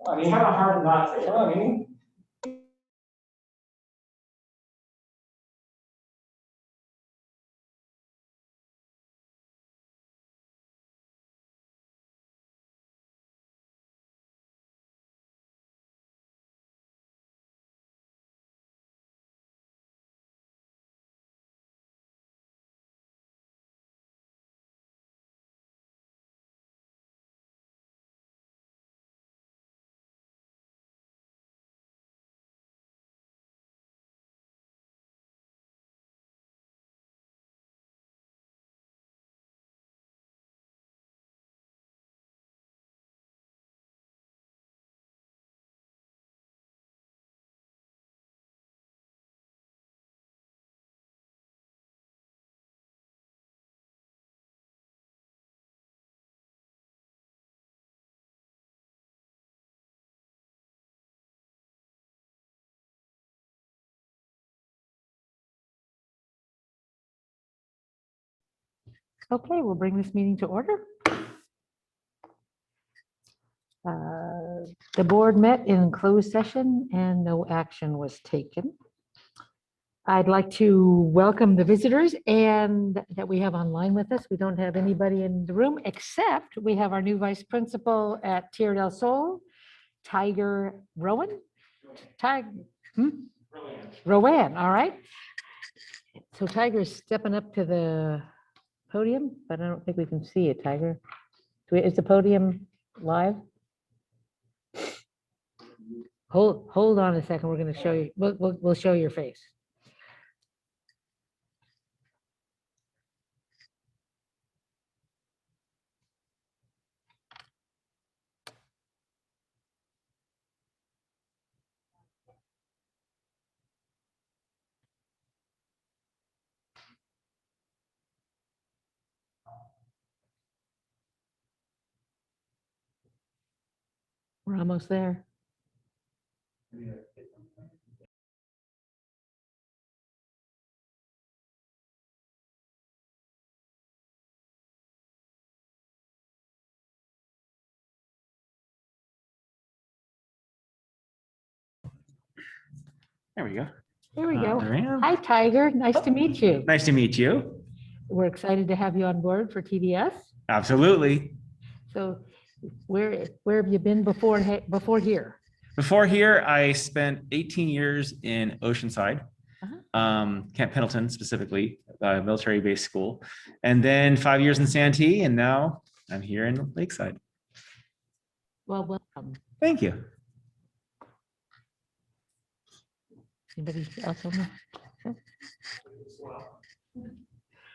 You have a hard not to funny. Okay, we'll bring this meeting to order. The board met in closed session and no action was taken. I'd like to welcome the visitors and that we have online with us. We don't have anybody in the room except we have our new vice principal at Tierra del Sol, Tiger Rowan. Rowan, all right. So Tiger's stepping up to the podium, but I don't think we can see it, Tiger. Is the podium live? Hold on a second. We're going to show you. We'll show your face. We're almost there. There we go. Here we go. There I am. Hi, Tiger. Nice to meet you. Nice to meet you. We're excited to have you on board for TDS. Absolutely. So where have you been before here? Before here, I spent 18 years in Oceanside, Camp Pendleton specifically, military base school, and then 5 years in Santee, and now I'm here in Lakeside. Well, welcome. Thank you. Anybody else on that?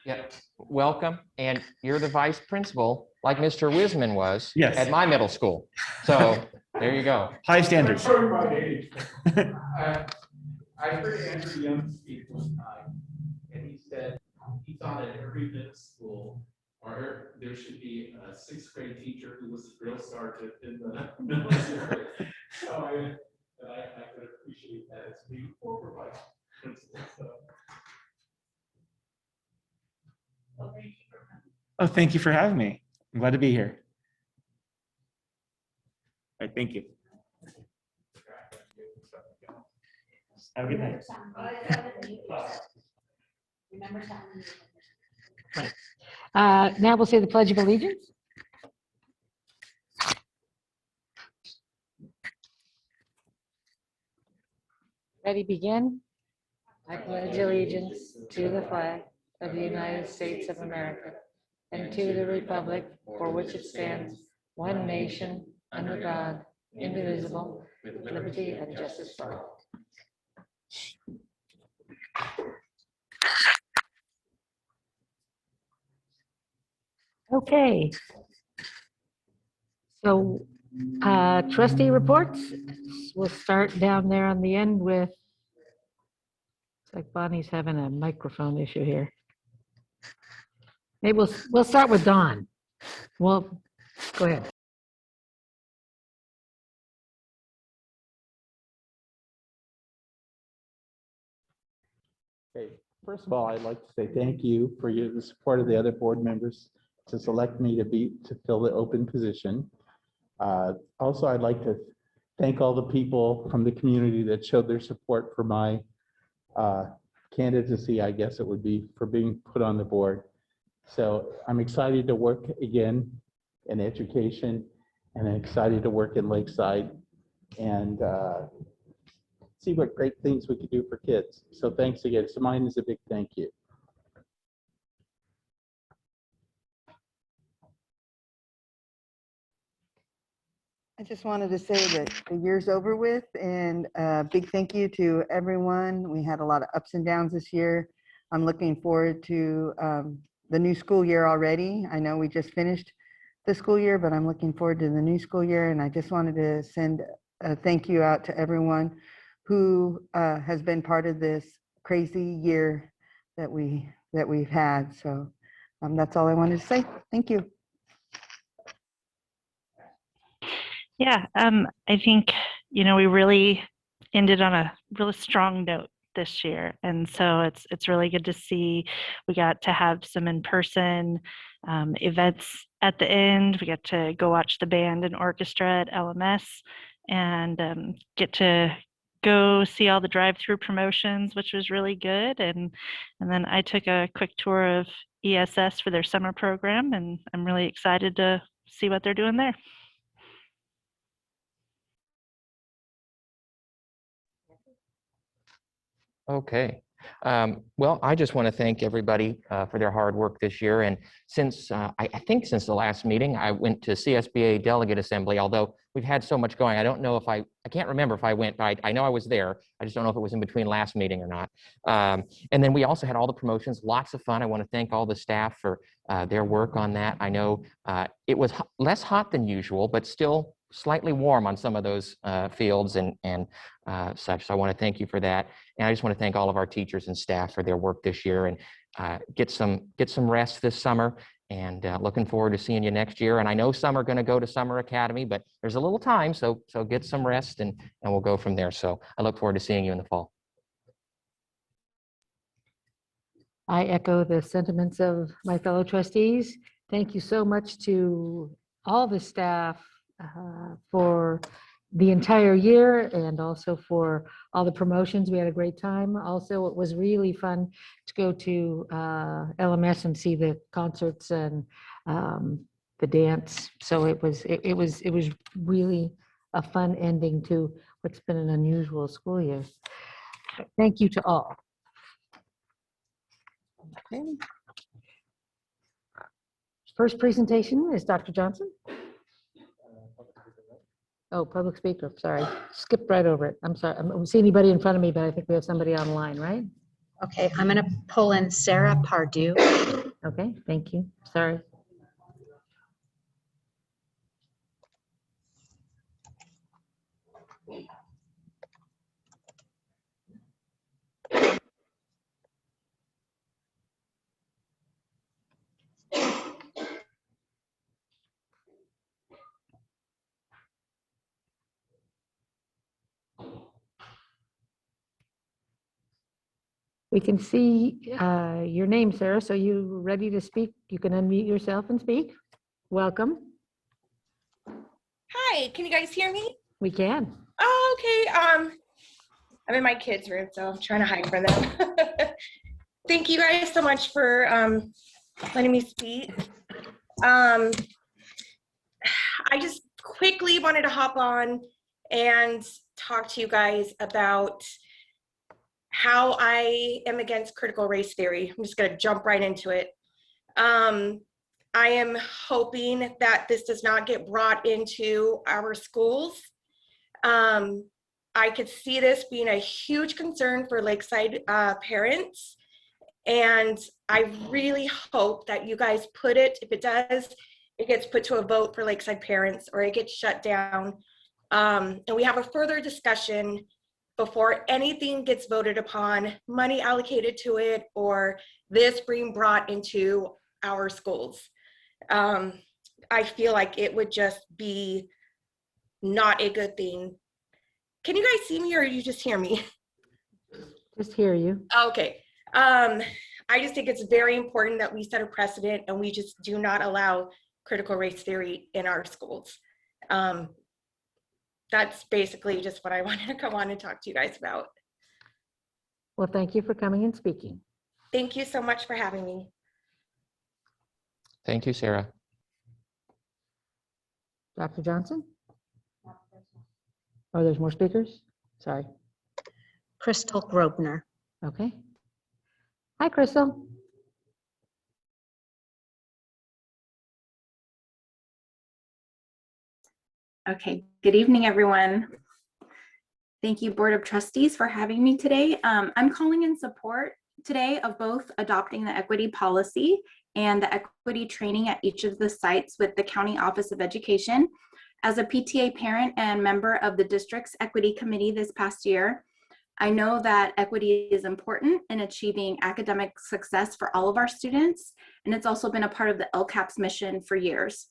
Yeah, welcome. And you're the vice principal, like Mr. Wiseman was Yes. at my middle school. So there you go. High standards. Sorry about age. I heard Andrew Young speak one time, and he said he thought at every middle school, or there should be a sixth grade teacher who was a drill sergeant in the military. So I could appreciate that as being former vice principal. So. Oh, thank you for having me. I'm glad to be here. All right, thank you. Have a good night. Now we'll say the Pledge of Allegiance. Ready, begin. I pledge allegiance to the flag of the United States of America and to the republic for which it stands, one nation, under God, indivisible, with liberty and justice for all. Okay. So trustee reports, we'll start down there on the end with, it's like Bonnie's having a microphone issue here. Maybe we'll start with Dawn. Well, go ahead. Okay, first of all, I'd like to say thank you for the support of the other board members to select me to fill the open position. Also, I'd like to thank all the people from the community that showed their support for my candidacy, I guess it would be, for being put on the board. So I'm excited to work again in education, and I'm excited to work in Lakeside and see what great things we could do for kids. So thanks again. So mine is a big thank you. I just wanted to say that the year's over with, and a big thank you to everyone. We had a lot of ups and downs this year. I'm looking forward to the new school year already. I know we just finished the school year, but I'm looking forward to the new school year. And I just wanted to send a thank you out to everyone who has been part of this crazy year that we've had. So that's all I wanted to say. Thank you. Yeah, I think, we really ended on a really strong note this year. And so it's really good to see we got to have some in-person events at the end. We got to go watch the band and orchestra at LMS and get to go see all the drive-through promotions, which was really good. And then I took a quick tour of ESS for their summer program, and I'm really excited to see what they're doing there. Okay. Well, I just want to thank everybody for their hard work this year. And since I think since the last meeting, I went to CSBA Delegate Assembly, although we've had so much going. I don't know if I can't remember if I went, but I know I was there. I just don't know if it was in between last meeting or not. And then we also had all the promotions, lots of fun. I want to thank all the staff for their work on that. I know it was less hot than usual, but still slightly warm on some of those fields and such. So I want to thank you for that. And I just want to thank all of our teachers and staff for their work this year, and get some rest this summer, and looking forward to seeing you next year. And I know some are going to go to Summer Academy, but there's a little time, so get some rest, and we'll go from there. So I look forward to seeing you in the fall. I echo the sentiments of my fellow trustees. Thank you so much to all the staff for the entire year, and also for all the promotions. We had a great time. Also, it was really fun to go to LMS and see the concerts and the dance. So it was really a fun ending to what's been an unusual school year. Thank you to all. Okay. First presentation is Dr. Johnson. Oh, public speaker, sorry. Skipped right over it. I'm sorry. I don't see anybody in front of me, but I think we have somebody online, right? Okay, I'm going to pull in Sarah Pardue. Okay, thank you. Sorry. We can see your name, Sarah, so you ready to speak? You can unmute yourself and speak. Welcome. Hi, can you guys hear me? We can. Oh, okay. I'm in my kids' room, so I'm trying to hide from them. Thank you guys so much for letting me speak. I just quickly wanted to hop on and talk to you guys about how I am against critical race theory. I'm just going to jump right into it. I am hoping that this does not get brought into our schools. I could see this being a huge concern for Lakeside parents. And I really hope that you guys put it, if it does, it gets put to a vote for Lakeside parents, or it gets shut down. And we have a further discussion before anything gets voted upon, money allocated to it, or this being brought into our schools. I feel like it would just be not a good thing. Can you guys see me, or you just hear me? Just hear you. Okay. I just think it's very important that we set a precedent and we just do not allow critical race theory in our schools. that's basically just what I wanted to come on and talk to you guys about. Well, thank you for coming and speaking. Thank you so much for having me. Thank you, Sarah. Dr. Johnson? Oh, there's more speakers? Sorry. Crystal Grosvenor. Okay. Hi, Crystal. Okay, good evening, everyone. Thank you, Board of Trustees, for having me today. I'm calling in support today of both adopting the equity policy and the equity training at each of the sites with the County Office of Education. As a PTA parent and member of the district's equity committee this past year, I know that equity is important in achieving academic success for all of our students, and it's also been a part of the LCAP's mission for years.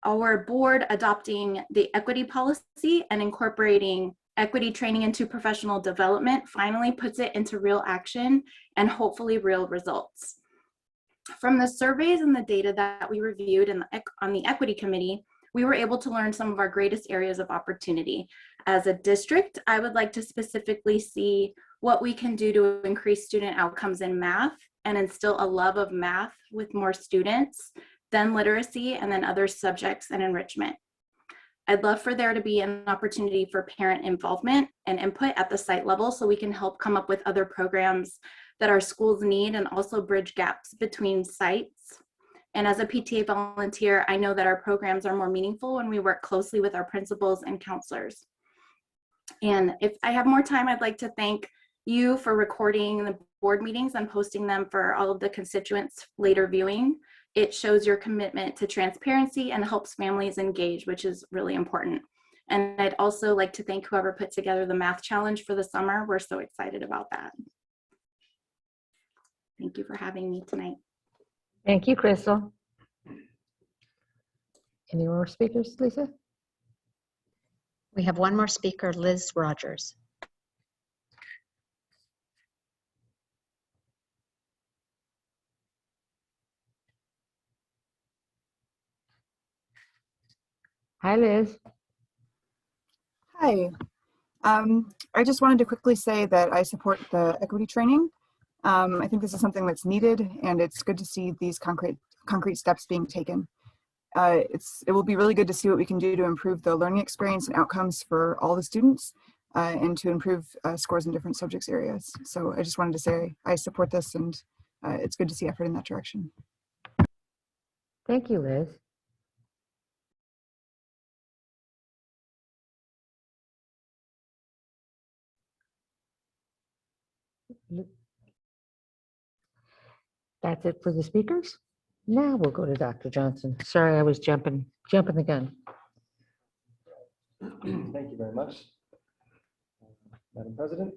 Our board adopting the equity policy and incorporating equity training into professional development finally puts it into real action and hopefully real results. From the surveys and the data that we reviewed on the equity committee, we were able to learn some of our greatest areas of opportunity. As a district, I would like to specifically see what we can do to increase student outcomes in math and instill a love of math with more students, then literacy, and then other subjects and enrichment. I'd love for there to be an opportunity for parent involvement and input at the site level so we can help come up with other programs that our schools need and also bridge gaps between sites. And as a PTA volunteer, I know that our programs are more meaningful when we work closely with our principals and counselors. And if I have more time, I'd like to thank you for recording the board meetings and posting them for all of the constituents later viewing. It shows your commitment to transparency and helps families engage, which is really important. And I'd also like to thank whoever put together the math challenge for the summer. We're so excited about that. Thank you for having me tonight. Thank you, Crystal. Any more speakers, Lisa? We have one more speaker, Liz Rogers. Hi, Liz. Hi. I just wanted to quickly say that I support the equity training. I think this is something that's needed, and it's good to see these concrete steps being taken. It will be really good to see what we can do to improve the learning experience and outcomes for all the students and to improve scores in different subjects areas. So I just wanted to say I support this, and it's good to see effort in that direction. Thank you, Liz. That's it for the speakers. Now we'll go to Dr. Johnson. Sorry, I was jumping the gun. Thank you very much, Madam President.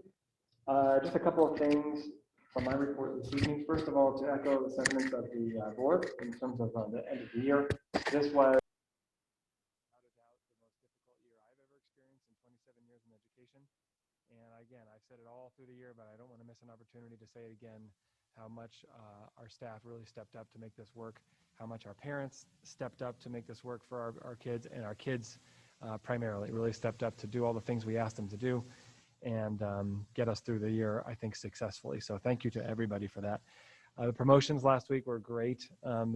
Just a couple of things from my report this evening. First of all, to echo the sentiments of the board in terms of the end of the year. This was without a doubt the most difficult year I've ever experienced in 27 years in education. And again, I've said it all through the year, but I don't want to miss an opportunity to say it again, how much our staff really stepped up to make this work, how much our parents stepped up to make this work for our kids, and our kids primarily really stepped up to do all the things we asked them to do and get us through the year, I think, successfully. So thank you to everybody for that. The promotions last week were great.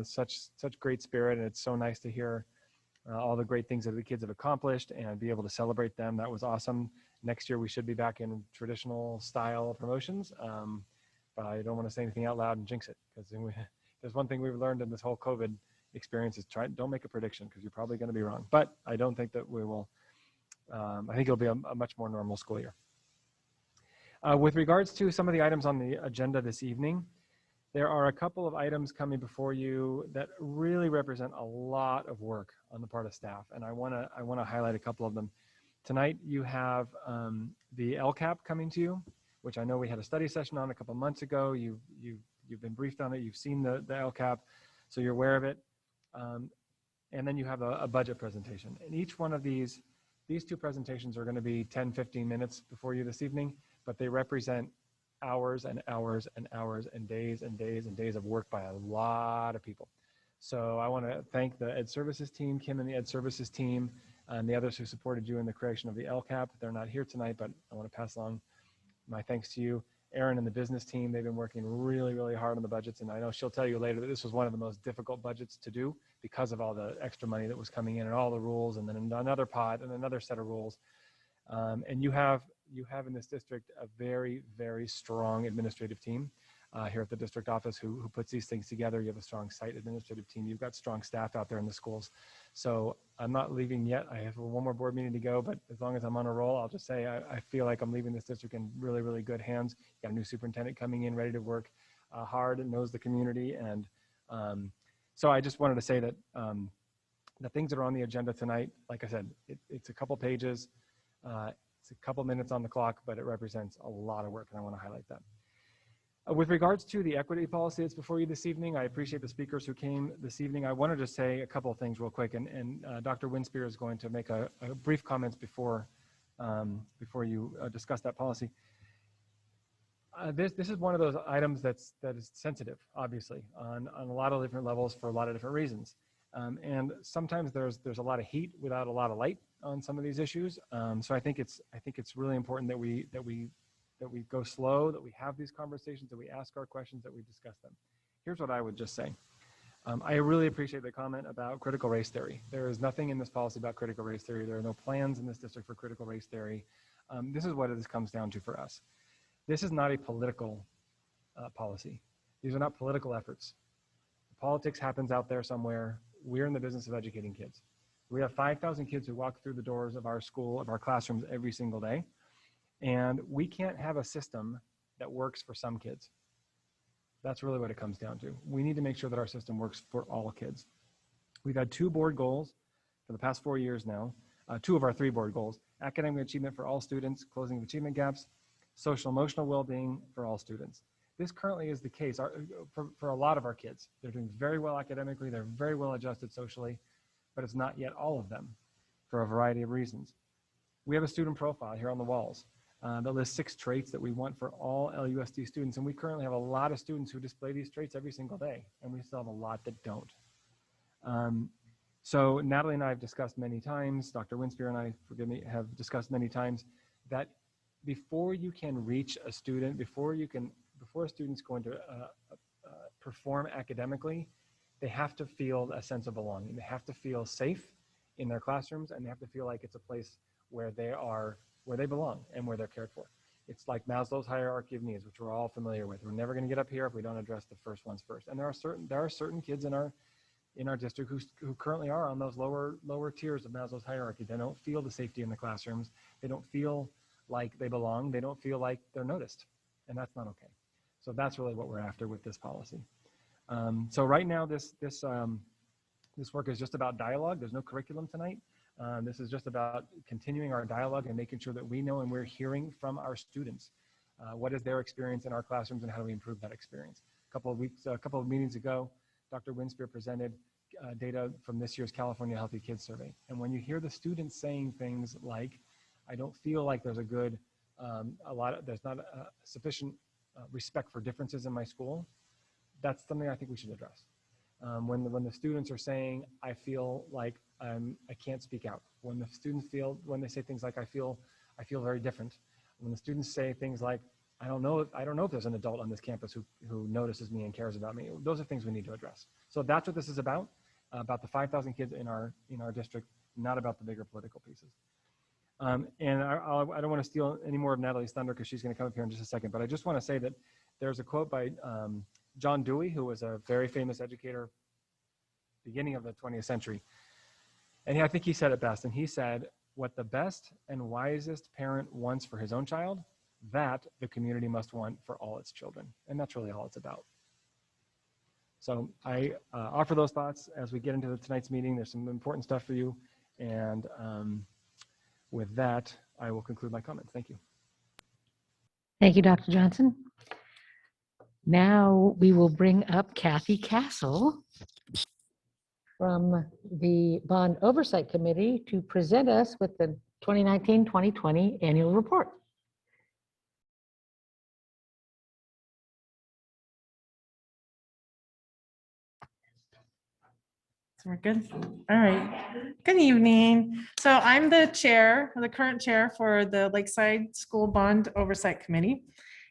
Such great spirit, and it's so nice to hear all the great things that the kids have accomplished and be able to celebrate them. That was awesome. Next year, we should be back in traditional style promotions. But I don't want to say anything out loud and jinx it, because there's one thing we've learned in this whole COVID experience is don't make a prediction, because you're probably going to be wrong. But I don't think that we will. I think it'll be a much more normal school year. With regards to some of the items on the agenda this evening, there are a couple of items coming before you that really represent a lot of work on the part of staff, and I want to highlight a couple of them. Tonight you have the LCAP coming to you, which I know we had a study session on a couple months ago. You've been briefed on it. You've seen the LCAP, so you're aware of it. And then you have a budget presentation. And each one of these two presentations are going to be 10, 15 minutes before you this evening, but they represent hours and hours and hours and days and days and days of work by a lot of people. So I want to thank the Ed Services team, Kim and the Ed Services team, and the others who supported you in the creation of the LCAP. They're not here tonight, but I want to pass along my thanks to you. Aaron and the business team, they've been working really, really hard on the budgets. And I know she'll tell you later that this was one of the most difficult budgets to do because of all the extra money that was coming in and all the rules, and then another pot and another set of rules. And you have in this district a very, very strong administrative team here at the district office who puts these things together. You have a strong site administrative team. You've got strong staff out there in the schools. So I'm not leaving yet. I have one more board meeting to go, but as long as I'm on a roll, I'll just say I feel like I'm leaving this district in really, really good hands. You got a new superintendent coming in, ready to work hard and knows the community. And so I just wanted to say that the things that are on the agenda tonight, like I said, it's a couple pages. It's a couple minutes on the clock, but it represents a lot of work, and I want to highlight that. With regards to the equity policy that's before you this evening, I appreciate the speakers who came this evening. I wanted to say a couple of things real quick, and Dr. Winspear is going to make a brief comments before you discuss that policy. This is one of those items that is sensitive, obviously, on a lot of different levels for a lot of different reasons. And sometimes there's a lot of heat without a lot of light on some of these issues. So I think it's really important that we go slow, that we have these conversations, that we ask our questions, that we discuss them. Here's what I would just say. I really appreciate the comment about critical race theory. There is nothing in this policy about critical race theory. There are no plans in this district for critical race theory. This is what this comes down to for us. This is not a political policy. These are not political efforts. Politics happens out there somewhere. We're in the business of educating kids. We have 5,000 kids who walk through the doors of our school, of our classrooms every single day. And we can't have a system that works for some kids. That's really what it comes down to. We need to make sure that our system works for all kids. We've had 2 board goals for the past 4 years now, 2 of our 3 board goals: academic achievement for all students, closing of achievement gaps, social emotional well-being for all students. This currently is the case for a lot of our kids. They're doing very well academically, they're very well adjusted socially, but it's not yet all of them for a variety of reasons. We have a student profile here on the walls that lists 6 traits that we want for all LUSD students. And we currently have a lot of students who display these traits every single day, and we still have a lot that don't. So Natalie and I have discussed many times, Dr. Winspear and I, forgive me, have discussed many times that before you can reach a student, before a student's going to perform academically, they have to feel a sense of belonging. They have to feel safe in their classrooms, and they have to feel like it's a place where they belong and where they're cared for. It's like Maslow's hierarchy of needs, which we're all familiar with. We're never going to get up here if we don't address the first ones first. And there are certain kids in our district who currently are on those lower tiers of Maslow's hierarchy. They don't feel the safety in the classrooms. They don't feel like they belong. They don't feel like they're noticed, and that's not okay. So that's really what we're after with this policy. So right now, this work is just about dialogue. There's no curriculum tonight. This is just about continuing our dialogue and making sure that we know and we're hearing from our students. What is their experience in our classrooms and how do we improve that experience? A couple of meetings ago, Dr. Winspear presented data from this year's California Healthy Kids Survey. And when you hear the students saying things like, I don't feel like there's there's not a sufficient respect for differences in my school, that's something I think we should address. When the students are saying, I feel like I can't speak out. When they say things like, I feel very different. When the students say things like, I don't know if there's an adult on this campus who notices me and cares about me. Those are things we need to address. So that's what this is about the 5,000 kids in our district, not about the bigger political pieces. And I don't want to steal any more of Natalie's thunder because she's going to come up here in just a second, but I just want to say that there's a quote by John Dewey, who was a very famous educator beginning of the 20th century. And I think he said it best. And he said, what the best and wisest parent wants for his own child, that the community must want for all its children. And that's really all it's about. So I offer those thoughts as we get into tonight's meeting. There's some important stuff for you. And with that, I will conclude my comments. Thank you. Thank you, Dr. Johnson. Now we will bring up Kathy Castle from the Bond Oversight Committee to present us with the 2019-2020 annual report. So we're good. All right. Good evening. So I'm the chair, the current chair for the Lakeside School Bond Oversight Committee.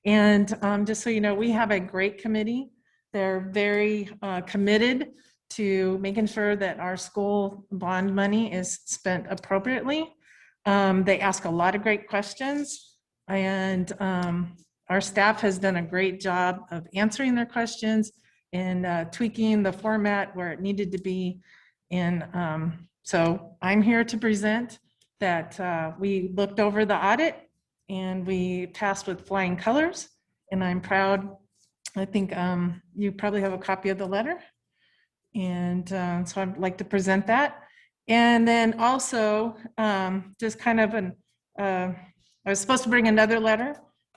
And just so you know, we have a great committee. They're very committed to making sure that our school bond money is spent appropriately. They ask a lot of great questions, and our staff has done a great job of answering their questions and tweaking the format where it needed to be. And so I'm here to present that we looked over the audit and we passed with flying colors. And I'm proud. I think you probably have a copy of the letter. And so I'd like to present that. And then also just kind of I was supposed to bring another letter,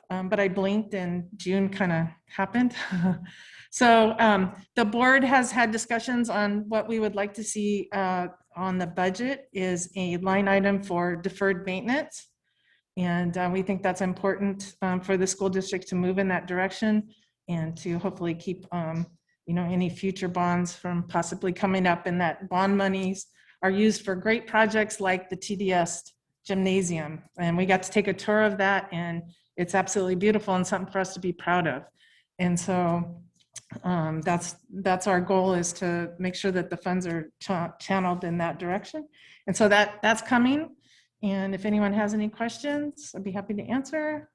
but I blinked and June kind of happened. So the board has had discussions on what we would like to see on the budget is a line item for deferred maintenance. And we think that's important for the school district to move in that direction and to hopefully keep any future bonds from possibly coming up, and that bond monies are used for great projects like the TDS gymnasium. And we got to take a tour of that, and it's absolutely beautiful and something for us to be proud of. And so that's our goal, is to make sure that the funds are channeled in that direction. And so that's coming. And if anyone has any questions, I'd be happy to answer.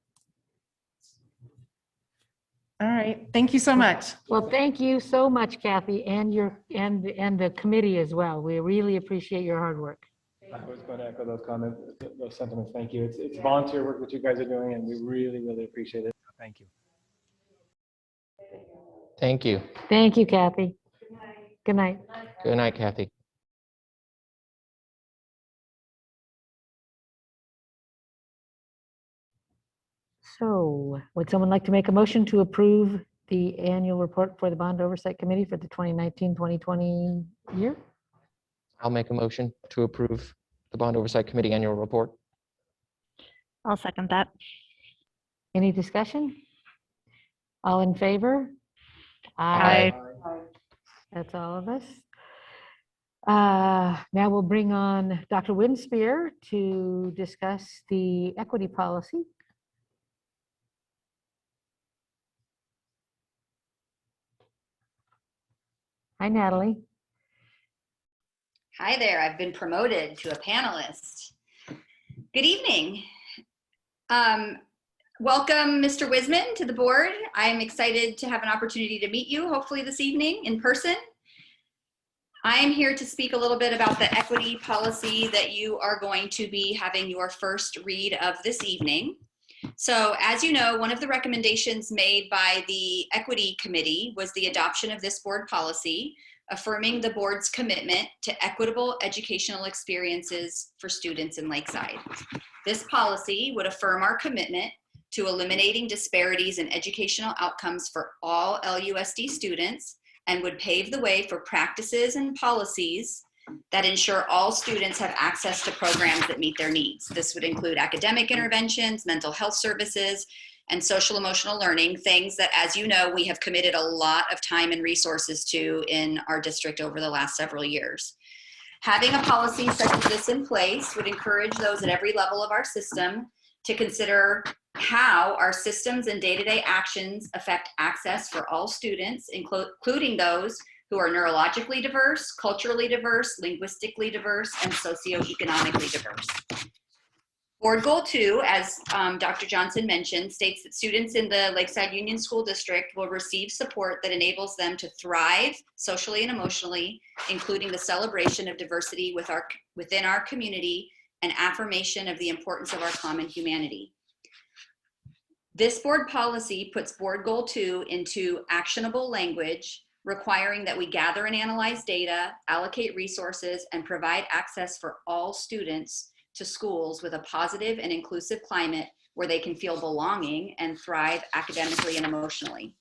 All right, thank you so much. Well, thank you so much, Kathy, and the committee as well. We really appreciate your hard work. I was going to echo those comments, those sentiments. Thank you. It's volunteer work that you guys are doing, and we really, really appreciate it. Thank you. Thank you. Thank you, Kathy. Good night. Good night, Kathy. So would someone like to make a motion to approve the annual report for the Bond Oversight Committee for the 2019-2020 year? I'll make a motion to approve the Bond Oversight Committee annual report. I'll second that. Any discussion? All in favor? Aye. That's all of us. Now we'll bring on Dr. Winspear to discuss the equity policy. Hi, Natalie. Hi there, I've been promoted to a panelist. Good evening. Welcome, Mr. Wiseman, to the board. I'm excited to have an opportunity to meet you, hopefully this evening in person. I am here to speak a little bit about the equity policy that you are going to be having your first read of this evening. So as you know, one of the recommendations made by the Equity Committee was the adoption of this board policy, affirming the board's commitment to equitable educational experiences for students in Lakeside. This policy would affirm our commitment to eliminating disparities in educational outcomes for all LUSD students and would pave the way for practices and policies that ensure all students have access to programs that meet their needs. This would include academic interventions, mental health services, and social emotional learning, things that, as you know, we have committed a lot of time and resources to in our district over the last several years. Having a policy such as this in place would encourage those at every level of our system to consider how our systems and day-to-day actions affect access for all students, including those who are neurologically diverse, culturally diverse, linguistically diverse, and socioeconomically diverse. Board Goal 2, as Dr. Johnson mentioned, states that students in the Lakeside Union School District will receive support that enables them to thrive socially and emotionally, including the celebration of diversity within our community and affirmation of the importance of our common humanity. This board policy puts Board Goal 2 into actionable language, requiring that we gather and analyze data, allocate resources, and provide access for all students to schools with a positive and inclusive climate where they can feel belonging and thrive academically and emotionally.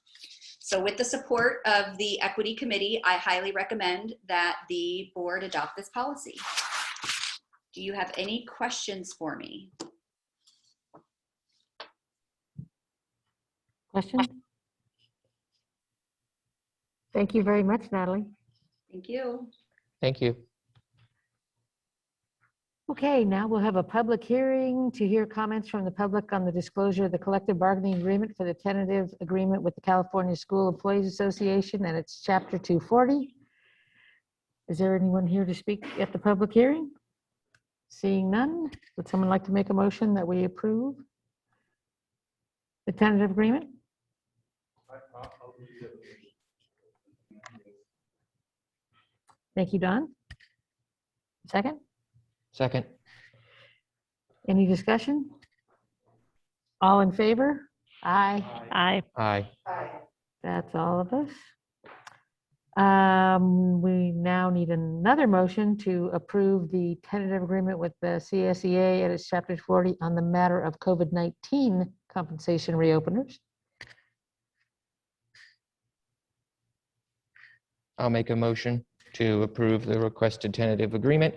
So with the support of the Equity Committee, I highly recommend that the board adopt this policy. Do you have any questions for me? Questions? Thank you very much, Natalie. Thank you. Thank you. Okay, now we'll have a public hearing to hear comments from the public on the disclosure of the collective bargaining agreement for the tentative agreement with the California School Employees Association and its Chapter 240. Is there anyone here to speak at the public hearing? Seeing none, would someone like to make a motion that we approve the tentative agreement? Thank you, Don. Second? Second. Any discussion? All in favor? Aye. Aye. Aye. That's all of us. We now need another motion to approve the tentative agreement with the CSEA at its Chapter 40 on the matter of COVID-19 compensation reopeners. I'll make a motion to approve the requested tentative agreement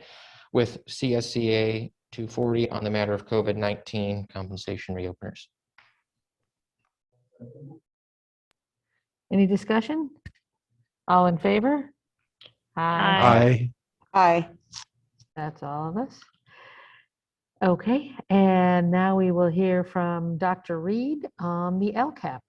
with CSCA 240 on the matter of COVID-19 compensation reopeners. Any discussion? All in favor? Aye. Aye. That's all of us. Okay, and now we will hear from Dr. Reed on the LCAP.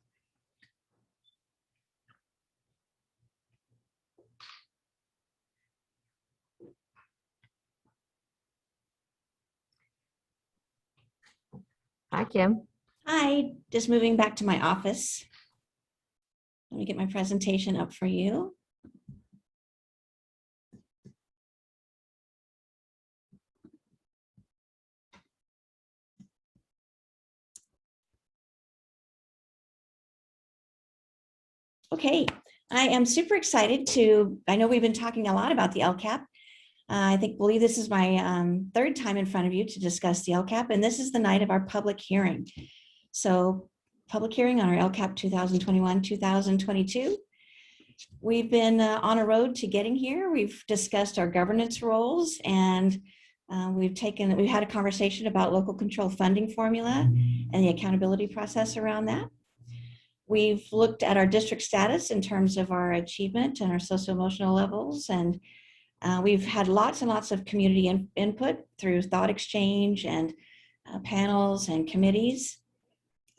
Hi, Kim. Hi, just moving back to my office. Let me get my presentation up for you. Okay, I am super excited I know we've been talking a lot about the LCAP. I believe this is my third time in front of you to discuss the LCAP, and this is the night of our public hearing. So public hearing on our LCAP 2021-2022. We've been on a road to getting here. We've discussed our governance roles, and we've had a conversation about local control funding formula and the accountability process around that. We've looked at our district status in terms of our achievement and our socio-emotional levels, and we've had lots and lots of community input through thought exchange and panels and committees.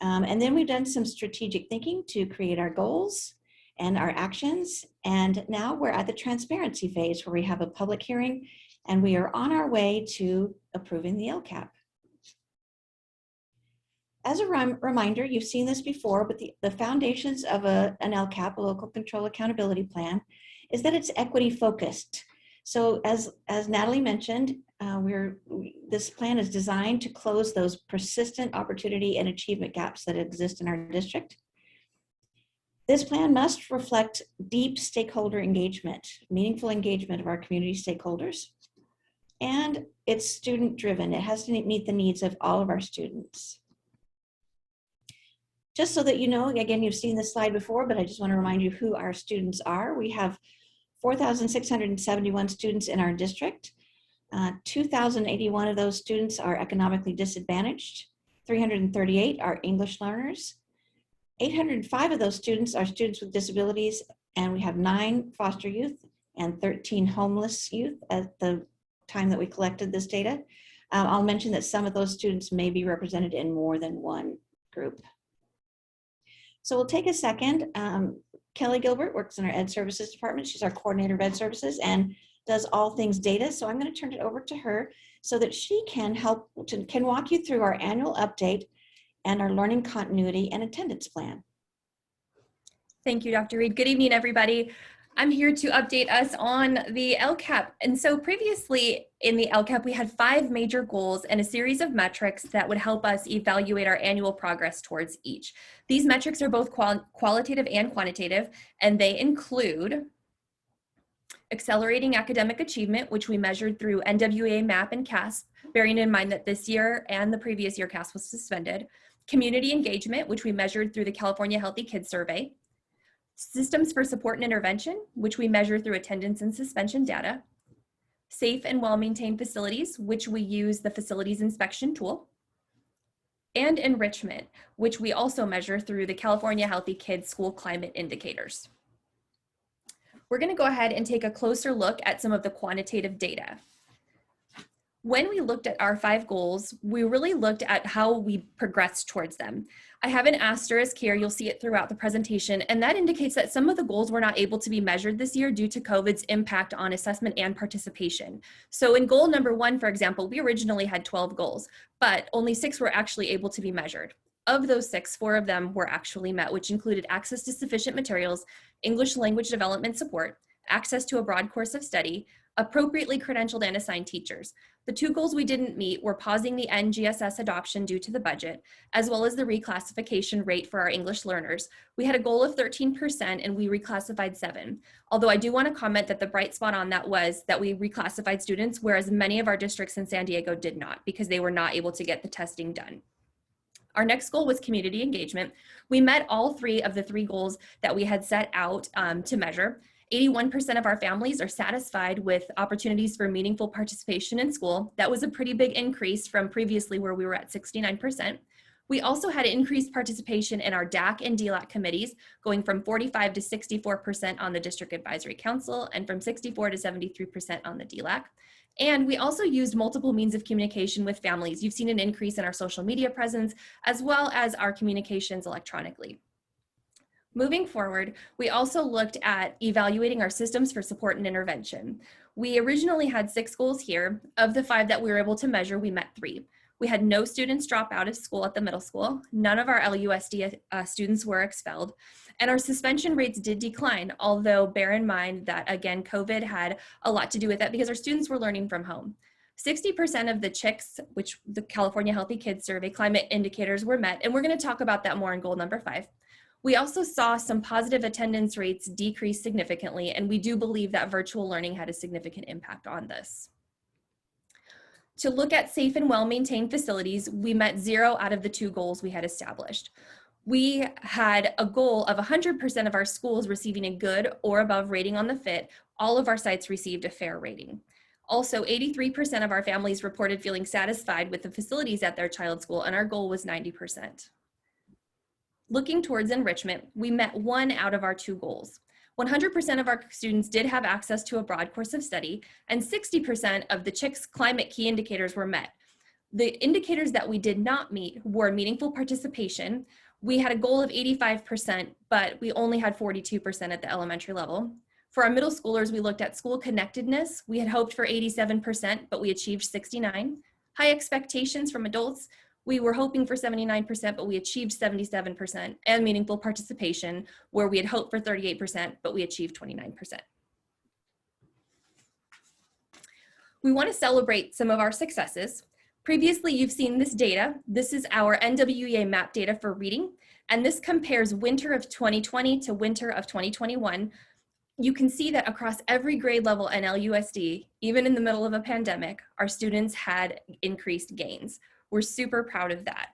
And then we've done some strategic thinking to create our goals and our actions. And now we're at the transparency phase where we have a public hearing and we are on our way to approving the LCAP. As a reminder, you've seen this before, but the foundations of an LCAP, a local control accountability plan, is that it's equity focused. So as Natalie mentioned, this plan is designed to close those persistent opportunity and achievement gaps that exist in our district. This plan must reflect deep stakeholder engagement, meaningful engagement of our community stakeholders, and it's student driven. It has to meet the needs of all of our students. Just so that you know, again, you've seen this slide before, but I just want to remind you who our students are. We have 4,671 students in our district. 2,081 of those students are economically disadvantaged. 338 are English learners. 805 of those students are students with disabilities, and we have 9 foster youth and 13 homeless youth at the time that we collected this data. I'll mention that some of those students may be represented in more than one group. So we'll take a second. Kelly Gilbert works in our Ed Services department. She's our coordinator of Ed Services and does all things data. So I'm going to turn it over to her so that she can walk you through our annual update and our learning continuity and attendance plan. Thank you, Dr. Reed. Good evening, everybody. I'm here to update us on the LCAP. And so previously in the LCAP, we had 5 major goals and a series of metrics that would help us evaluate our annual progress towards each. These metrics are both qualitative and quantitative, and they include accelerating academic achievement, which we measured through NWEA, MAP, and CASP, bearing in mind that this year and the previous year CASP was suspended. Community engagement, which we measured through the California Healthy Kids Survey. Systems for support and intervention, which we measure through attendance and suspension data. Safe and well-maintained facilities, which we use the facilities inspection tool. And enrichment, which we also measure through the California Healthy Kids School Climate Indicators. we're going to go ahead and take a closer look at some of the quantitative data. When we looked at our 5 goals, we really looked at how we progressed towards them. I have an asterisk here, you'll see it throughout the presentation, and that indicates that some of the goals were not able to be measured this year due to COVID's impact on assessment and participation. So in goal number 1, for example, we originally had 12 goals, but only 6 were actually able to be measured. Of those 6, 4 of them were actually met, which included access to sufficient materials, English language development support, access to a broad course of study, appropriately credentialed and assigned teachers. The 2 goals we didn't meet were pausing the NGSS adoption due to the budget, as well as the reclassification rate for our English learners. We had a goal of 13% and we reclassified 7. Although I do want to comment that the bright spot on that was that we reclassified students, whereas many of our districts in San Diego did not, because they were not able to get the testing done. Our next goal was community engagement. We met all 3 of the 3 goals that we had set out to measure. 81% of our families are satisfied with opportunities for meaningful participation in school. That was a pretty big increase from previously where we were at 69%. We also had increased participation in our DAC and DLAC committees, going from 45 to 64% on the District Advisory Council and from 64 to 73% on the DLAC. And we also used multiple means of communication with families. You've seen an increase in our social media presence, as well as our communications electronically. Moving forward, we also looked at evaluating our systems for support and intervention. We originally had 6 goals here. Of the 5 that we were able to measure, we met 3. We had no students drop out of school at the middle school. None of our LUSD students were expelled. And our suspension rates did decline, although bear in mind that, again, COVID had a lot to do with that because our students were learning from home. 60% of the CHICS, which the California Healthy Kids Survey climate indicators were met, and we're going to talk about that more in goal number 5. We also saw some positive attendance rates decrease significantly, and we do believe that virtual learning had a significant impact on this. To look at safe and well-maintained facilities, we met 0 out of the 2 goals we had established. We had a goal of 100% of our schools receiving a good or above rating on the FIT. All of our sites received a fair rating. Also, 83% of our families reported feeling satisfied with the facilities at their child's school, and our goal was 90%. Looking towards enrichment, we met 1 out of our 2 goals. 100% of our students did have access to a broad course of study, and 60% of the CHICS climate key indicators were met. The indicators that we did not meet were meaningful participation. We had a goal of 85%, but we only had 42% at the elementary level. For our middle schoolers, we looked at school connectedness. We had hoped for 87%, but we achieved 69. High expectations from adults. We were hoping for 79%, but we achieved 77%, and meaningful participation, where we had hoped for 38%, but we achieved 29%. We want to celebrate some of our successes. Previously, you've seen this data. This is our NWEA map data for reading, and this compares winter of 2020 to winter of 2021. You can see that across every grade level in LUSD, even in the middle of a pandemic, our students had increased gains. We're super proud of that.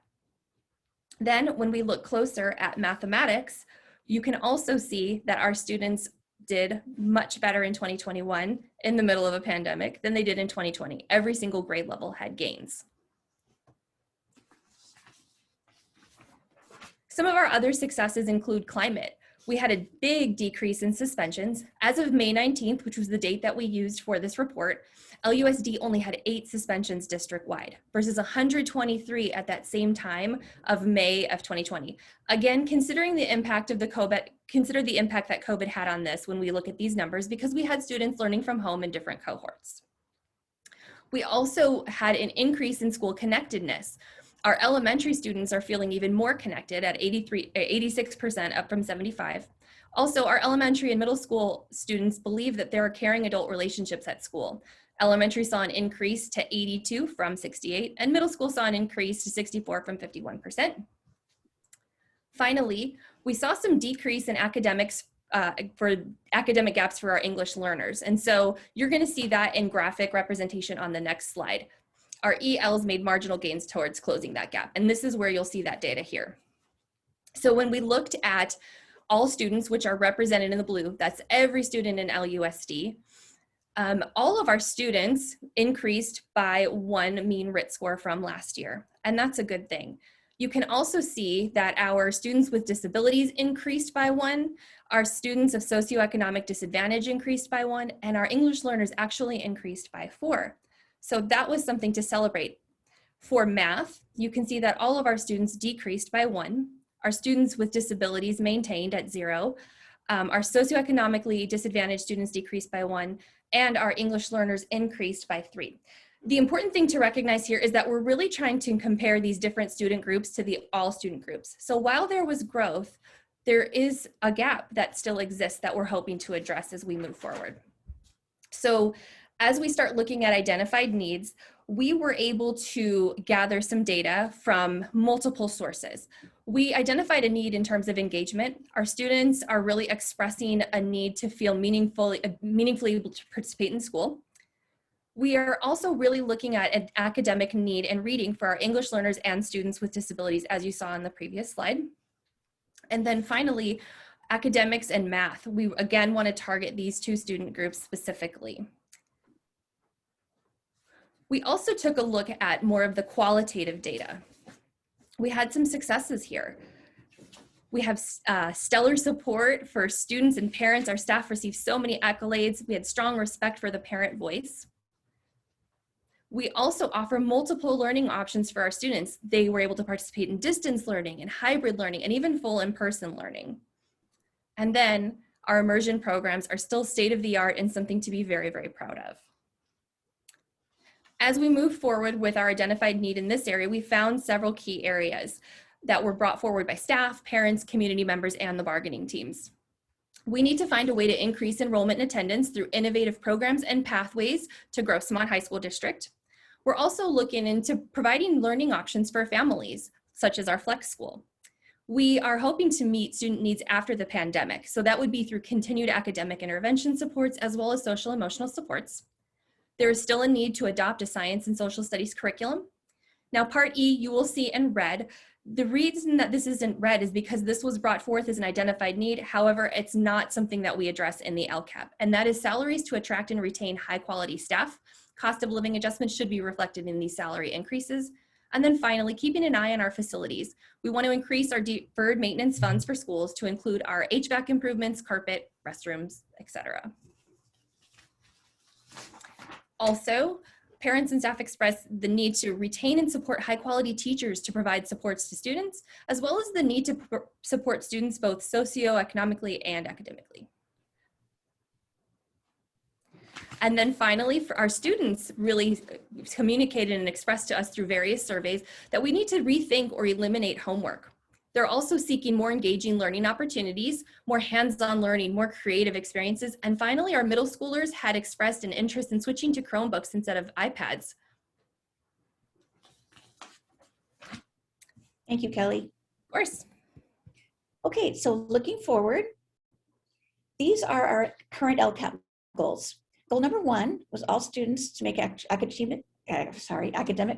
Then when we look closer at mathematics, you can also see that our students did much better in 2021 in the middle of a pandemic than they did in 2020. Every single grade level had gains. Some of our other successes include climate. We had a big decrease in suspensions. As of May 19th, which was the date that we used for this report, LUSD only had 8 suspensions district-wide versus 123 at that same time of May of 2020. Again, considering the impact of consider the impact that COVID had on this when we look at these numbers, because we had students learning from home in different cohorts. We also had an increase in school connectedness. Our elementary students are feeling even more connected at 86%, up from 75. Also, our elementary and middle school students believe that there are caring adult relationships at school. Elementary saw an increase to 82 from 68, and middle school saw an increase to 64 from 51%. Finally, we saw some decrease in academics for academic gaps for our English learners. And so you're going to see that in graphic representation on the next slide. Our ELs made marginal gains towards closing that gap. And this is where you'll see that data here. So when we looked at all students, which are represented in the blue, that's every student in LUSD, all of our students increased by 1 mean RIT score from last year. And that's a good thing. You can also see that our students with disabilities increased by 1, our students of socioeconomic disadvantage increased by 1, and our English learners actually increased by 4. So that was something to celebrate. For math, you can see that all of our students decreased by 1. Our students with disabilities maintained at 0. Our socioeconomically disadvantaged students decreased by 1, and our English learners increased by 3. The important thing to recognize here is that we're really trying to compare these different student groups to the all student groups. So while there was growth, there is a gap that still exists that we're hoping to address as we move forward. So as we start looking at identified needs, we were able to gather some data from multiple sources. We identified a need in terms of engagement. Our students are really expressing a need to feel meaningfully able to participate in school. We are also really looking at an academic need and reading for our English learners and students with disabilities, as you saw on the previous slide. And then finally, academics and math. We again want to target these 2 student groups specifically. We also took a look at more of the qualitative data. We had some successes here. We have stellar support for students and parents. Our staff received so many accolades. We had strong respect for the parent voice. We also offer multiple learning options for our students. They were able to participate in distance learning and hybrid learning and even full in-person learning. And then our immersion programs are still state-of-the-art and something to be very, very proud of. As we move forward with our identified need in this area, we found several key areas that were brought forward by staff, parents, community members, and the bargaining teams. We need to find a way to increase enrollment and attendance through innovative programs and pathways to grow Smont High School District. We're also looking into providing learning options for families, such as our Flex School. We are hoping to meet student needs after the pandemic, so that would be through continued academic intervention supports as well as social emotional supports. There is still a need to adopt a science and social studies curriculum. Now, Part E, you will see in red. The reason that this isn't red is because this was brought forth as an identified need. However, it's not something that we address in the LCAP, and that is salaries to attract and retain high quality staff. Cost of living adjustments should be reflected in these salary increases. And then finally, keeping an eye on our facilities. We want to increase our deferred maintenance funds for schools to include our HVAC improvements, carpet, restrooms, etc. Also, parents and staff express the need to retain and support high quality teachers to provide supports to students, as well as the need to support students both socioeconomically and academically. And then finally, for our students really communicated and expressed to us through various surveys that we need to rethink or eliminate homework. They're also seeking more engaging learning opportunities, more hands-on learning, more creative experiences. And finally, our middle schoolers had expressed an interest in switching to Chromebooks instead of iPads. Thank you, Kelly. Of course. Okay, so looking forward, these are our current LCAP goals. Goal number 1 was all students to make academic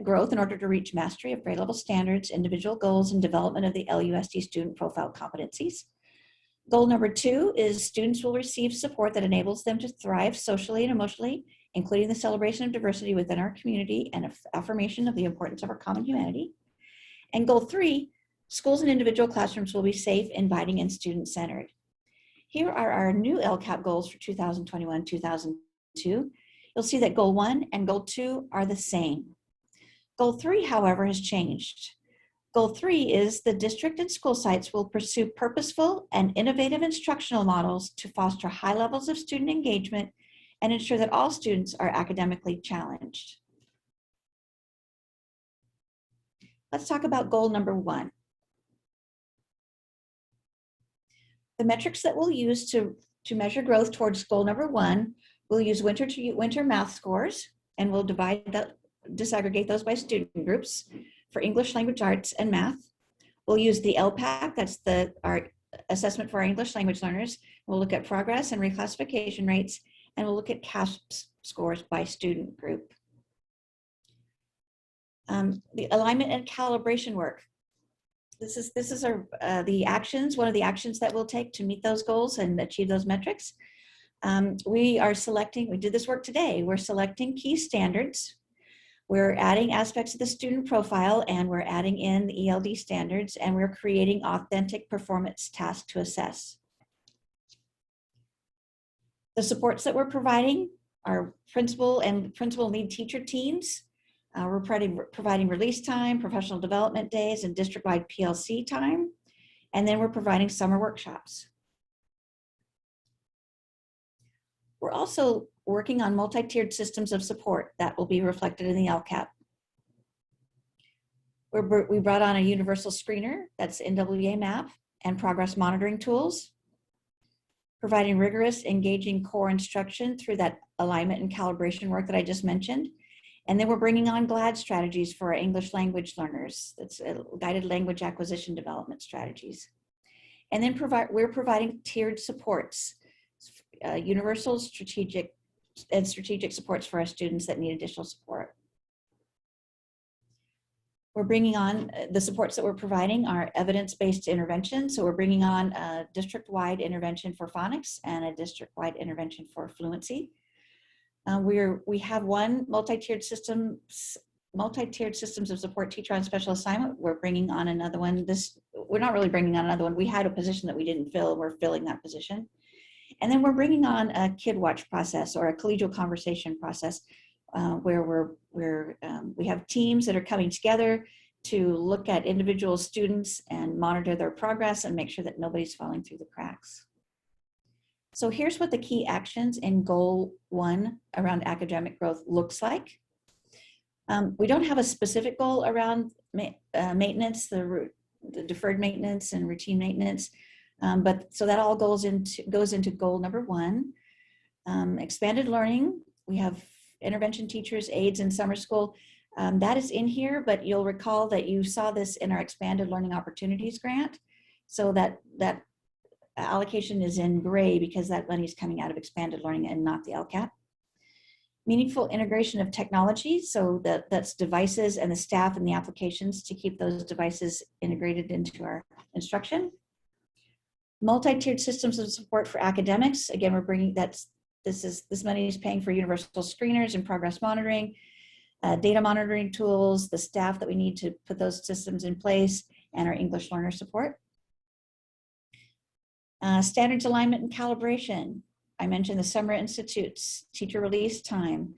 growth in order to reach mastery of grade level standards, individual goals, and development of the LUSD student profile competencies. Goal number 2 is students will receive support that enables them to thrive socially and emotionally, including the celebration of diversity within our community and affirmation of the importance of our common humanity. And goal 3, schools and individual classrooms will be safe, inviting, and student-centered. Here are our new LCAP goals for 2021-2022. You'll see that goal 1 and goal 2 are the same. Goal 3, however, has changed. Goal 3 is the district and school sites will pursue purposeful and innovative instructional models to foster high levels of student engagement and ensure that all students are academically challenged. Let's talk about goal number 1. The metrics that we'll use to measure growth towards goal number 1, we'll use winter math scores, and we'll disaggregate those by student groups for English, language arts, and math. We'll use the LPAC, that's our assessment for our English language learners. We'll look at progress and reclassification rates, and we'll look at CASP scores by student group. The alignment and calibration work. This is the actions, one of the actions that we'll take to meet those goals and achieve those metrics. We did this work today. We're selecting key standards. We're adding aspects of the student profile, and we're adding in the ELD standards, and we're creating authentic performance tasks to assess. The supports that we're providing are principal and principal lead teacher teams. We're providing release time, professional development days, and district-wide PLC time. And then we're providing summer workshops. We're also working on multi-tiered systems of support that will be reflected in the LCAP. We brought on a universal screener, that's NWA map, and progress monitoring tools, providing rigorous, engaging core instruction through that alignment and calibration work that I just mentioned. And then we're bringing on GLAD strategies for our English language learners. That's guided language acquisition development strategies. And then we're providing tiered supports, universal, strategic supports for our students that need additional support. We're bringing on the supports that we're providing are evidence-based intervention. So we're bringing on a district-wide intervention for phonics and a district-wide intervention for fluency. We have one multi-tiered systems of support teacher on special assignment. We're bringing on another one. We're not really bringing on another one. We had a position that we didn't fill. We're filling that position. And then we're bringing on a kid watch process or a collegial conversation process where we have teams that are coming together to look at individual students and monitor their progress and make sure that nobody's falling through the cracks. So here's what the key actions in goal 1 around academic growth looks like. We don't have a specific goal around maintenance, the deferred maintenance and routine maintenance, but so that all goes into goal number 1. Expanded learning, we have intervention teachers, aides in summer school. That is in here, but you'll recall that you saw this in our expanded learning opportunities grant. So that allocation is in gray because that money is coming out of expanded learning and not the LCAP. Meaningful integration of technology, so that's devices and the staff and the applications to keep those devices integrated into our instruction. Multi-tiered systems of support for academics. Again, we're bringing this money is paying for universal screeners and progress monitoring, data monitoring tools, the staff that we need to put those systems in place, and our English learner support. Standards alignment and calibration. I mentioned the summer institutes, teacher release time.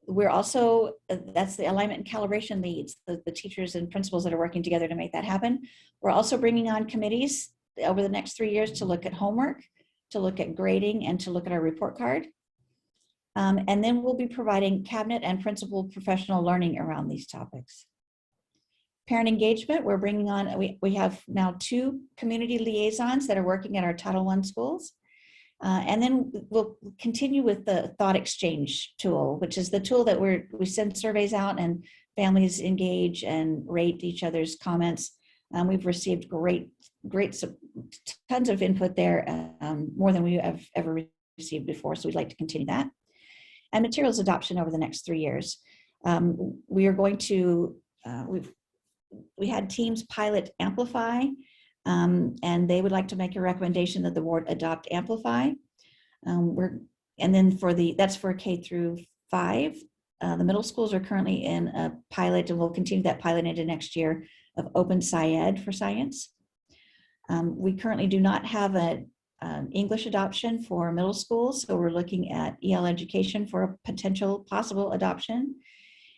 We're also, that's the alignment and calibration leads, the teachers and principals that are working together to make that happen. We're also bringing on committees over the next 3 years to look at homework, to look at grading, and to look at our report card. And then we'll be providing cabinet and principal professional learning around these topics. Parent engagement, we're bringing on, we have now 2 community liaisons that are working at our Title I schools. And then we'll continue with the thought exchange tool, which is the tool that we send surveys out and families engage and rate each other's comments. We've received tons of input there, more than we have ever received before. So we'd like to continue that. And materials adoption over the next 3 years. We are going to, we had teams pilot Amplify, and they would like to make a recommendation that the board adopt Amplify. And then that's for K through 5. The middle schools are currently in a pilot, and we'll continue that pilot into next year of Open SciEd for science. We currently do not have an English adoption for middle schools, so we're looking at EL education for a possible adoption.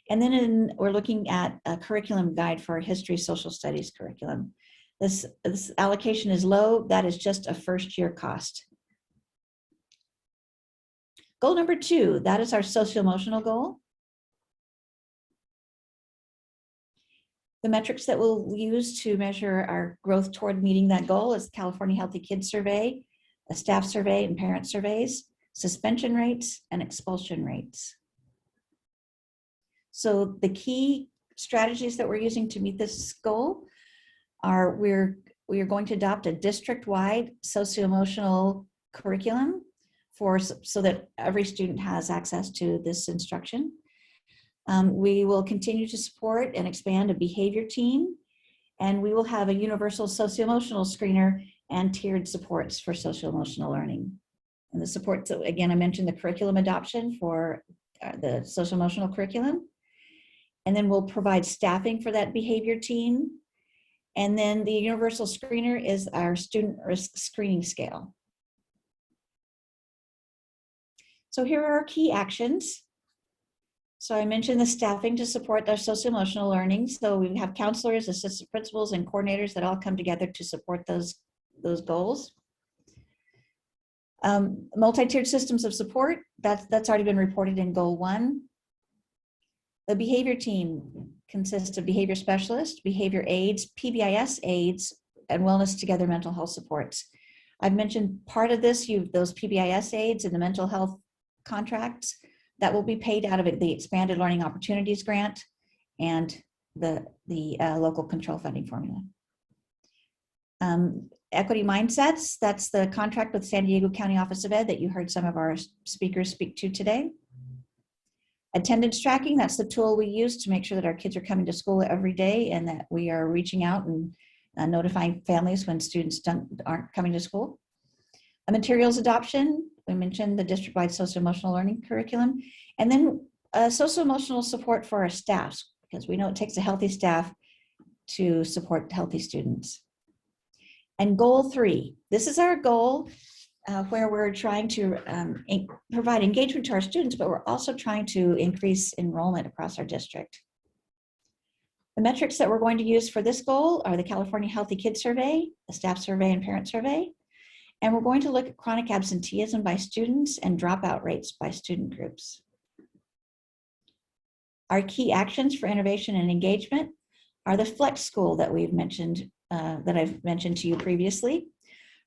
And then we're looking at a curriculum guide for a history social studies curriculum. This allocation is low. That is just a first-year cost. Goal number 2, that is our socio-emotional goal. The metrics that we'll use to measure our growth toward meeting that goal is California Healthy Kids Survey, a staff survey and parent surveys, suspension rates, and expulsion rates. So the key strategies that we're using to meet this goal are we are going to adopt a district-wide socio-emotional curriculum so that every student has access to this instruction. We will continue to support and expand a behavior team, and we will have a universal socio-emotional screener and tiered supports for social-emotional learning. And the supports, again, I mentioned the curriculum adoption for the social emotional curriculum. And then we'll provide staffing for that behavior team. And then the universal screener is our student risk screening scale. So here are our key actions. So I mentioned the staffing to support their social-emotional learning. So we have counselors, assistant principals, and coordinators that all come together to support those goals. Multi-tiered systems of support, that's already been reported in goal 1. The behavior team consists of behavior specialists, behavior aides, PBIS aides, and wellness together mental health supports. I've mentioned part of this, those PBIS aides and the mental health contracts that will be paid out of the Expanded Learning Opportunities Grant and the local control funding formula. Equity Mindsets, that's the contract with San Diego County Office of Ed that you heard some of our speakers speak to today. Attendance tracking, that's the tool we use to make sure that our kids are coming to school every day and that we are reaching out and notifying families when students aren't coming to school. A materials adoption, we mentioned the district-wide social-emotional learning curriculum, and then social-emotional support for our staffs, because we know it takes a healthy staff to support healthy students. And goal 3, this is our goal where we're trying to provide engagement to our students, but we're also trying to increase enrollment across our district. The metrics that we're going to use for this goal are the California Healthy Kids Survey, the staff survey, and parent survey. And we're going to look at chronic absenteeism by students and dropout rates by student groups. Our key actions for innovation and engagement are the Flex School that we've mentioned, that I've mentioned to you previously.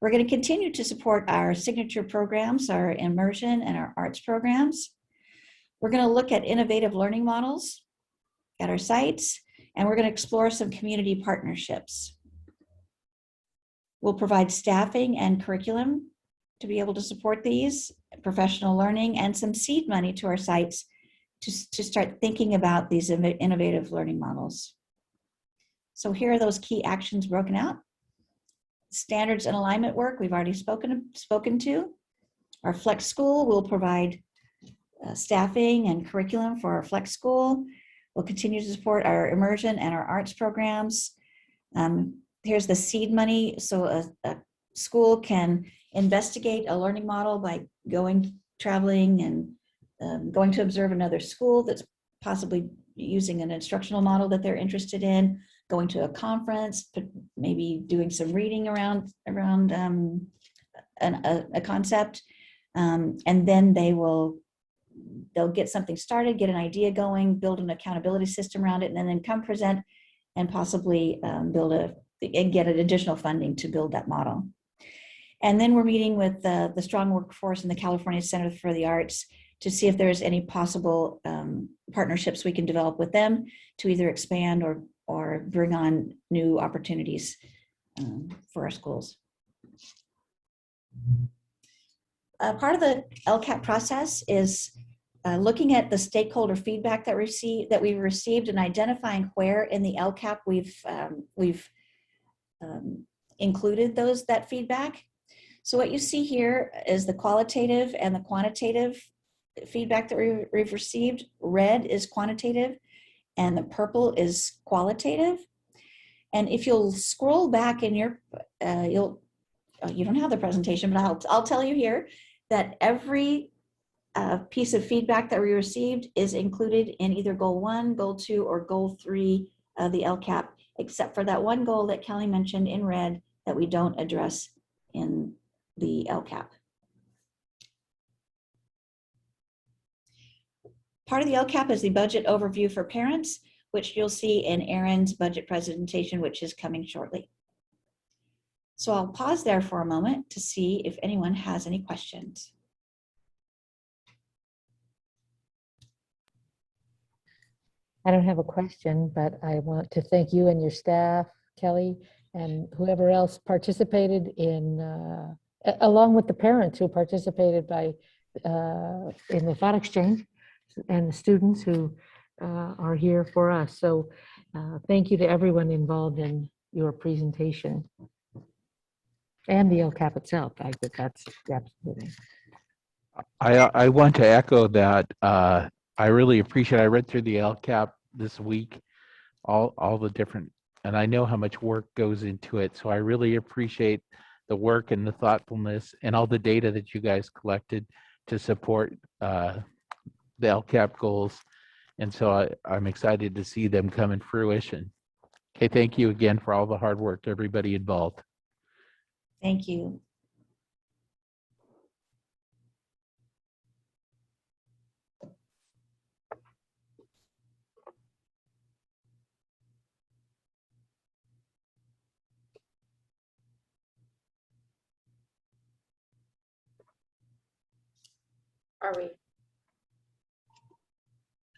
We're going to continue to support our signature programs, our immersion and our arts programs. We're going to look at innovative learning models at our sites, and we're going to explore some community partnerships. We'll provide staffing and curriculum to be able to support these, professional learning, and some seed money to our sites to start thinking about these innovative learning models. So here are those key actions broken out. Standards and alignment work, we've already spoken to. Our Flex School will provide staffing and curriculum for our Flex School. We'll continue to support our immersion and our arts programs. Here's the seed money. So a school can investigate a learning model by traveling and going to observe another school that's possibly using an instructional model that they're interested in, going to a conference, maybe doing some reading around a concept, and then they'll get something started, get an idea going, build an accountability system around it, and then come present and possibly get an additional funding to build that model. And then we're meeting with the Strong Workforce and the California Center for the Arts to see if there's any possible partnerships we can develop with them to either expand or bring on new opportunities for our schools. Part of the LCAP process is looking at the stakeholder feedback that we've received and identifying where in the LCAP we've included that feedback. So what you see here is the qualitative and the quantitative feedback that we've received. Red is quantitative and the purple is qualitative. And if you'll scroll back in your, you don't have the presentation, but I'll tell you here that every piece of feedback that we received is included in either goal 1, goal 2, or goal 3 of the LCAP, except for that one goal that Kelly mentioned in red that we don't address in the LCAP. Part of the LCAP is the budget overview for parents, which you'll see in Erin's budget presentation, which is coming shortly. So I'll pause there for a moment to see if anyone has any questions. I don't have a question, but I want to thank you and your staff, Kelly, and whoever else participated in, along with the parents who participated in the thought exchange, and the students who are here for us. So thank you to everyone involved in your presentation and the LCAP itself. I think that's absolutely. I want to echo that I really appreciate, I read through the LCAP this week, all the different, and I know how much work goes into it. So I really appreciate the work and the thoughtfulness and all the data that you guys collected to support the LCAP goals. And so I'm excited to see them come in fruition. Okay, thank you again for all the hard work to everybody involved. Thank you. Are we?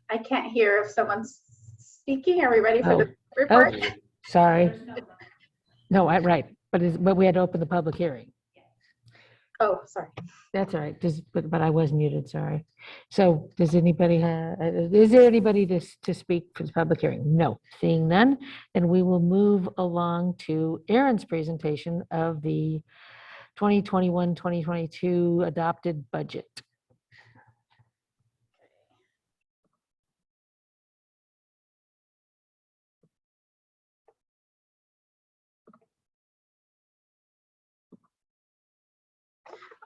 I can't hear if someone's speaking. Are we ready for the report? Oh, sorry. No, right, but we had to open the public hearing. Oh, sorry. That's all right, but I was muted, sorry. So does anybody have, is there anybody to speak for the public hearing? No, seeing none, then we will move along to Aaron's presentation of the 2021-2022 adopted budget.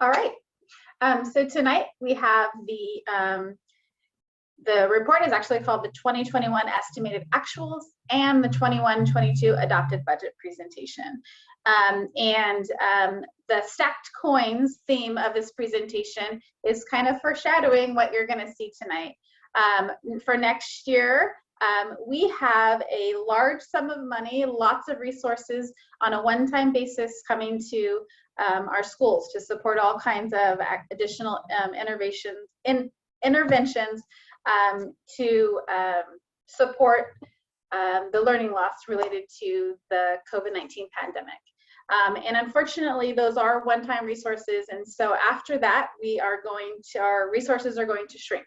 All right. So tonight we have the report is actually called the 2021 estimated actuals and the 21-22 adopted budget presentation. The stacked coins theme of this presentation is kind of foreshadowing what you're going to see tonight. For next year, we have a large sum of money, lots of resources on a one-time basis coming to our schools to support all kinds of additional interventions to support the learning loss related to the COVID-19 pandemic. And unfortunately, those are one-time resources. And so after that, our resources are going to shrink.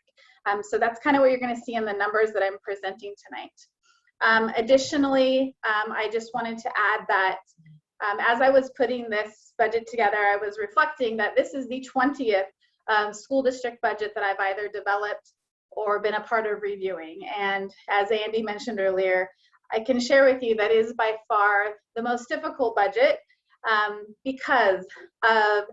So that's kind of what you're going to see in the numbers that I'm presenting tonight. Additionally, I just wanted to add that as I was putting this budget together, I was reflecting that this is the 20th school district budget that I've either developed or been a part of reviewing. And as Andy mentioned earlier, I can share with you that is by far the most difficult budget because of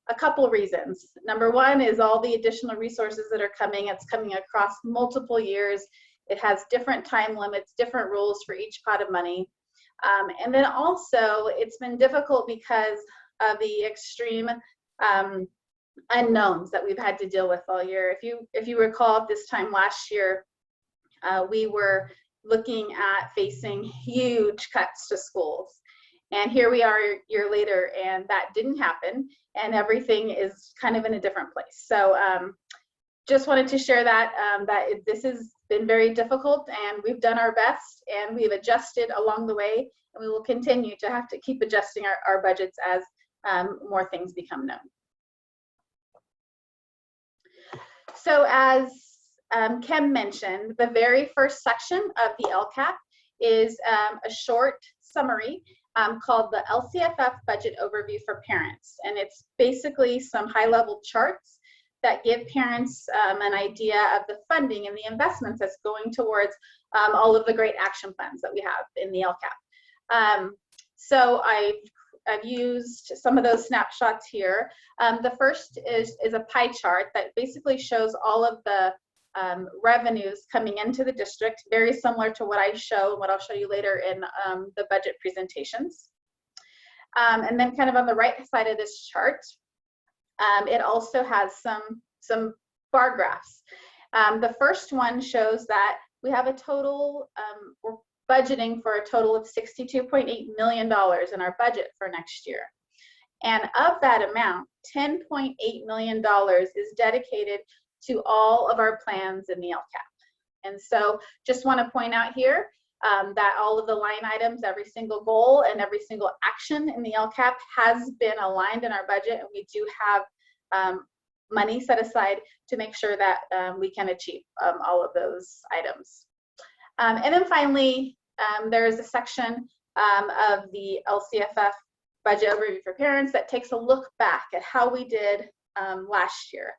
a couple of reasons. Number one is all the additional resources that are coming. It's coming across multiple years. It has different time limits, different rules for each pot of money. And then also it's been difficult because of the extreme unknowns that we've had to deal with all year. If you recall, at this time last year, we were looking at facing huge cuts to schools. And here we are a year later, and that didn't happen, and everything is kind of in a different place. So just wanted to share that, this has been very difficult, and we've done our best, and we've adjusted along the way, and we will continue to have to keep adjusting our budgets as more things become known. So as Kim mentioned, the very first section of the LCAP is a short summary called the LCFF Budget Overview for Parents. And it's basically some high-level charts that give parents an idea of the funding and the investments that's going towards all of the great action plans that we have in the LCAP. So I've used some of those snapshots here. The first is a pie chart that basically shows all of the revenues coming into the district, very similar to what I show and what I'll show you later in the budget presentations. And then kind of on the right side of this chart, it also has some bar graphs. The first one shows that we have a total, we're budgeting for a total of $62.8 million in our budget for next year. And of that amount, $10.8 million is dedicated to all of our plans in the LCAP. And so just want to point out here that all of the line items, every single goal and every single action in the LCAP has been aligned in our budget, and we do have money set aside to make sure that we can achieve all of those items. And then finally, there is a section of the LCFF Budget Overview for Parents that takes a look back at how we did last year.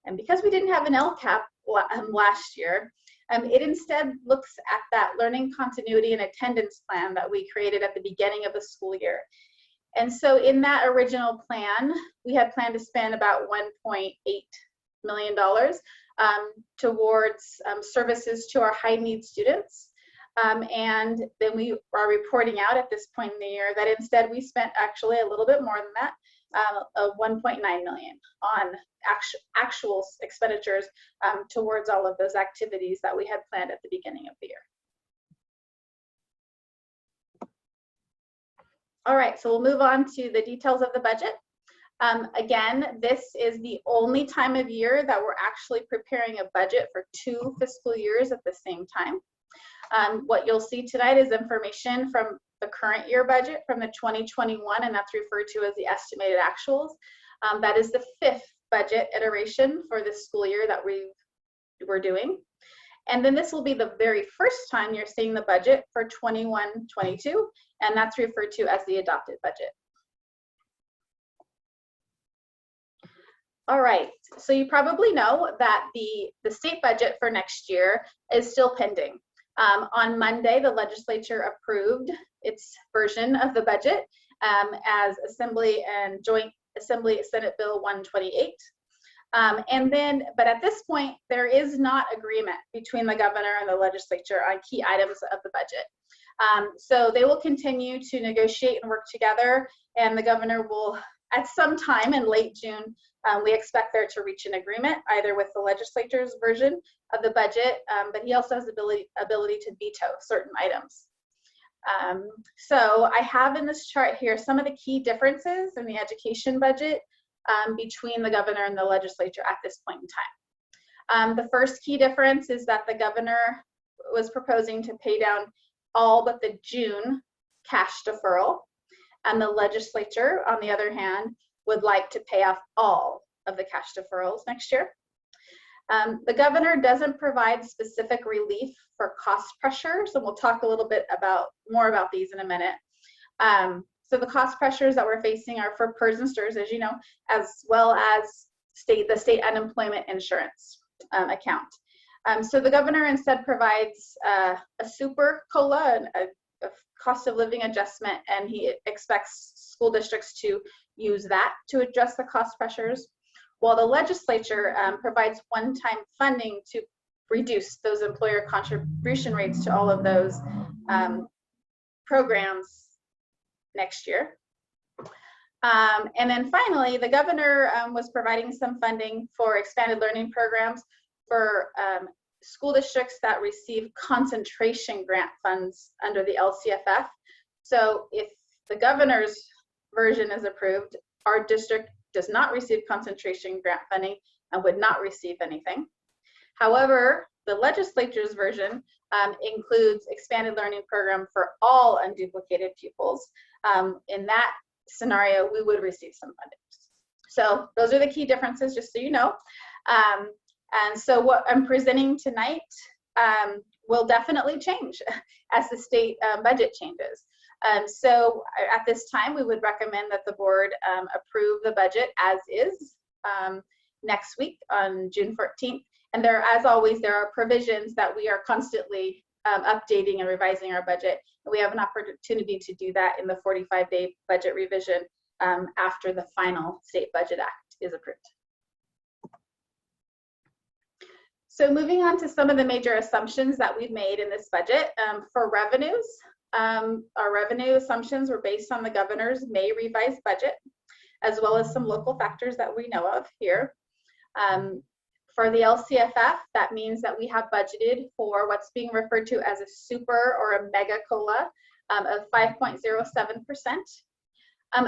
And because we didn't have an LCAP last year. It instead looks at that learning continuity and attendance plan that we created at the beginning of the school year. And so in that original plan, we had planned to spend about $1.8 million towards services to our high need students. And then we are reporting out at this point in the year that instead we spent actually a little bit more than that, of 1.9 million on actual expenditures towards all of those activities that we had planned at the beginning of the year. All right, so we'll move on to the details of the budget. Again, this is the only time of year that we're actually preparing a budget for 2 fiscal years at the same time. What you'll see tonight is information from the current year budget from the 2021, and that's referred to as the estimated actuals. That is the 5th budget iteration for this school year that we're doing. And then this will be the very first time you're seeing the budget for 21-22, and that's referred to as the adopted budget. All right, so you probably know that the state budget for next year is still pending. On Monday, the legislature approved its version of the budget as Assembly and Joint Assembly Senate Bill 128. But at this point, there is not agreement between the governor and the legislature on key items of the budget. So they will continue to negotiate and work together, and the governor will, at some time in late June, we expect there to reach an agreement either with the legislature's version of the budget, but he also has the ability to veto certain items. So I have in this chart here some of the key differences in the education budget between the governor and the legislature at this point in time. The first key difference is that the governor was proposing to pay down all but the June cash deferral, and the legislature, on the other hand, would like to pay off all of the cash deferrals next year. The governor doesn't provide specific relief for cost pressures, and we'll talk a little bit more about these in a minute. So the cost pressures that we're facing are for PERS and STRS, as you know, as well as the state unemployment insurance account. So the governor instead provides a super COLA, a cost of living adjustment, and he expects school districts to use that to address the cost pressures, while the legislature provides one-time funding to reduce those employer contribution rates to all of those programs next year. And then finally, the governor was providing some funding for expanded learning programs for school districts that receive concentration grant funds under the LCFF. So if the governor's version is approved, our district does not receive concentration grant funding and would not receive anything. However, the legislature's version includes expanded learning program for all unduplicated pupils. In that scenario, we would receive some funding. So those are the key differences, just so you know. And so what I'm presenting tonight will definitely change as the state budget changes. So at this time, we would recommend that the board approve the budget as is next week on June 14th. And there, as always, there are provisions that we are constantly updating and revising our budget. And we have an opportunity to do that in the 45-day budget revision after the final State Budget Act is approved. So moving on to some of the major assumptions that we've made in this budget. For revenues, our revenue assumptions were based on the governor's May revised budget, as well as some local factors that we know of here. For the LCFF, that means that we have budgeted for what's being referred to as a super or a mega COLA of 5.07%.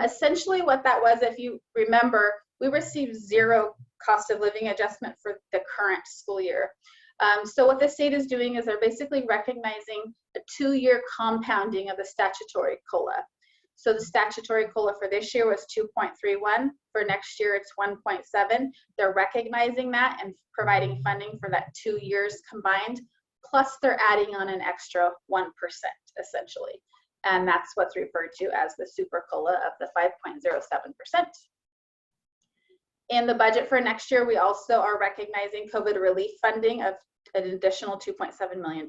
Essentially what that was, if you remember, we received 0 cost of living adjustment for the current school year. So what the state is doing is they're basically recognizing a 2-year compounding of the statutory COLA. So the statutory COLA for this year was 2.31. For next year, it's 1.7. They're recognizing that and providing funding for that 2 years combined. Plus, they're adding on an extra 1%, essentially. And that's what's referred to as the super COLA of the 5.07%. In the budget for next year, we also are recognizing COVID relief funding of an additional $2.7 million.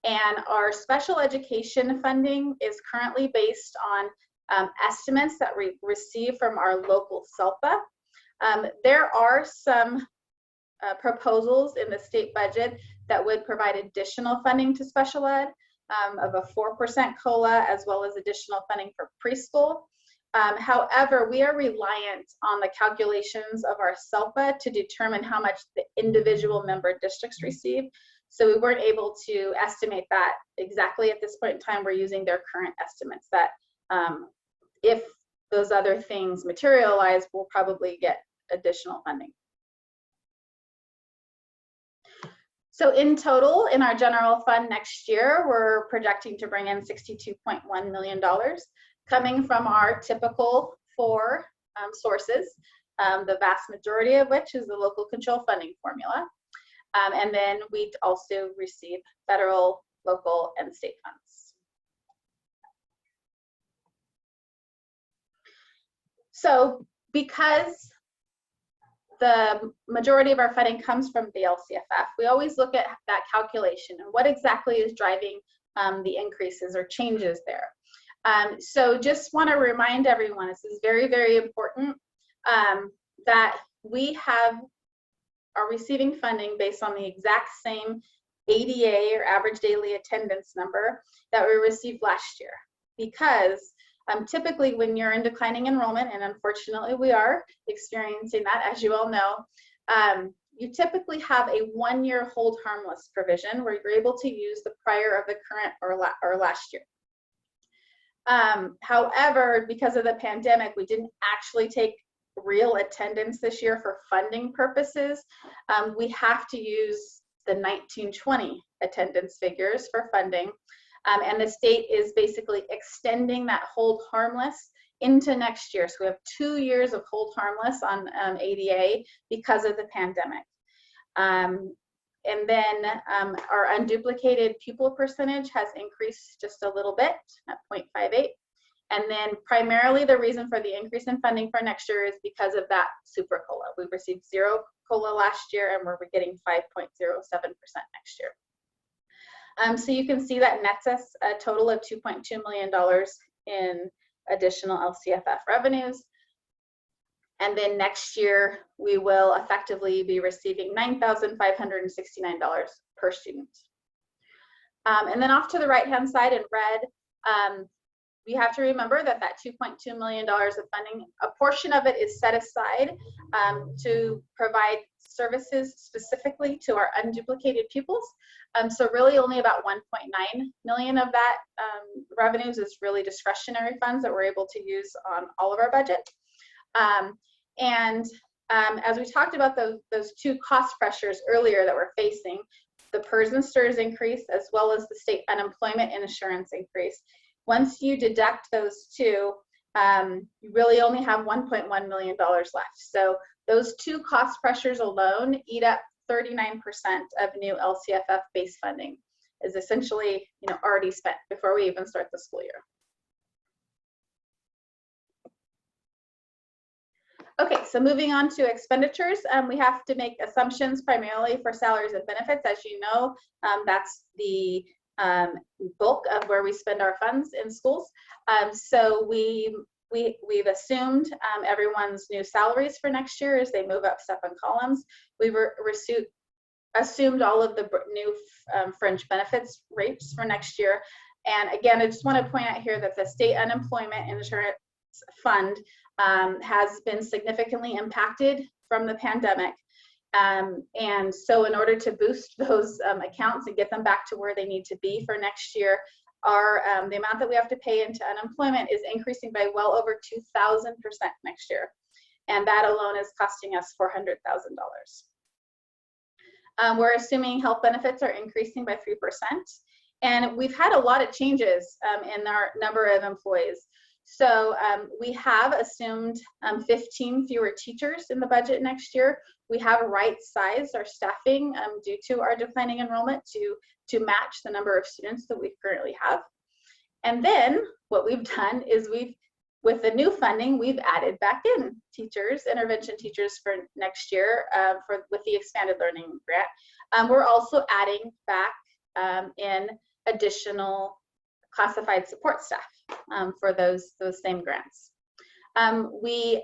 And our special education funding is currently based on estimates that we receive from our local SELPA. There are some proposals in the state budget that would provide additional funding to special ed of a 4% COLA, as well as additional funding for preschool. However, we are reliant on the calculations of our SELPA to determine how much the individual member districts receive. So we weren't able to estimate that exactly at this point in time. We're using their current estimates that if those other things materialize, we'll probably get additional funding. So in total, in our general fund next year, we're projecting to bring in $62.1 million, coming from our typical 4 sources, the vast majority of which is the local control funding formula. And then we also receive federal, local, and state funds. So because the majority of our funding comes from the LCFF, we always look at that calculation and what exactly is driving the increases or changes there. So just want to remind everyone, this is very, very important, that we are receiving funding based on the exact same ADA or average daily attendance number that we received last year. Because typically when you're in declining enrollment, and unfortunately we are experiencing that, as you all know, you typically have a 1-year hold harmless provision where you're able to use the prior of the current or last year. However, because of the pandemic, we didn't actually take real attendance this year for funding purposes. We have to use the 1920 attendance figures for funding. And the state is basically extending that hold harmless into next year. So we have 2 years of hold harmless on ADA because of the pandemic. And then our unduplicated pupil percentage has increased just a little bit at 0.58. And then primarily the reason for the increase in funding for next year is because of that super COLA. We received 0 COLA last year, and we're getting 5.07% next year. So you can see that nets us a total of $2.2 million in additional LCFF revenues. And then next year, we will effectively be receiving $9,569 per student. And then off to the right-hand side in red, we have to remember that that $2.2 million of funding, a portion of it is set aside to provide services specifically to our unduplicated pupils. So really only about 1.9 million of that revenues is really discretionary funds that we're able to use on all of our budget. As we talked about those 2 cost pressures earlier that we're facing, the PERS and STIRS increase, as well as the state unemployment insurance increase. Once you deduct those 2, you really only have $1.1 million left. So those 2 cost pressures alone eat up 39% of new LCFF base funding, is essentially already spent before we even start the school year. Okay, so moving on to expenditures, we have to make assumptions primarily for salaries and benefits. As you know, that's the bulk of where we spend our funds in schools. So we've assumed everyone's new salaries for next year as they move up step and columns. We've assumed all of the new fringe benefits rates for next year. And again, I just want to point out here that the state unemployment insurance fund has been significantly impacted from the pandemic. And so in order to boost those accounts and get them back to where they need to be for next year, the amount that we have to pay into unemployment is increasing by well over 2,000% next year. And that alone is costing us $400,000. We're assuming health benefits are increasing by 3%. And we've had a lot of changes in our number of employees. So we have assumed 15 fewer teachers in the budget next year. We have right-sized our staffing due to our declining enrollment to match the number of students that we currently have. And then what we've done is we've with the new funding, we've added back in teachers, intervention teachers for next year with the expanded learning grant. We're also adding back in additional classified support staff for those same grants. We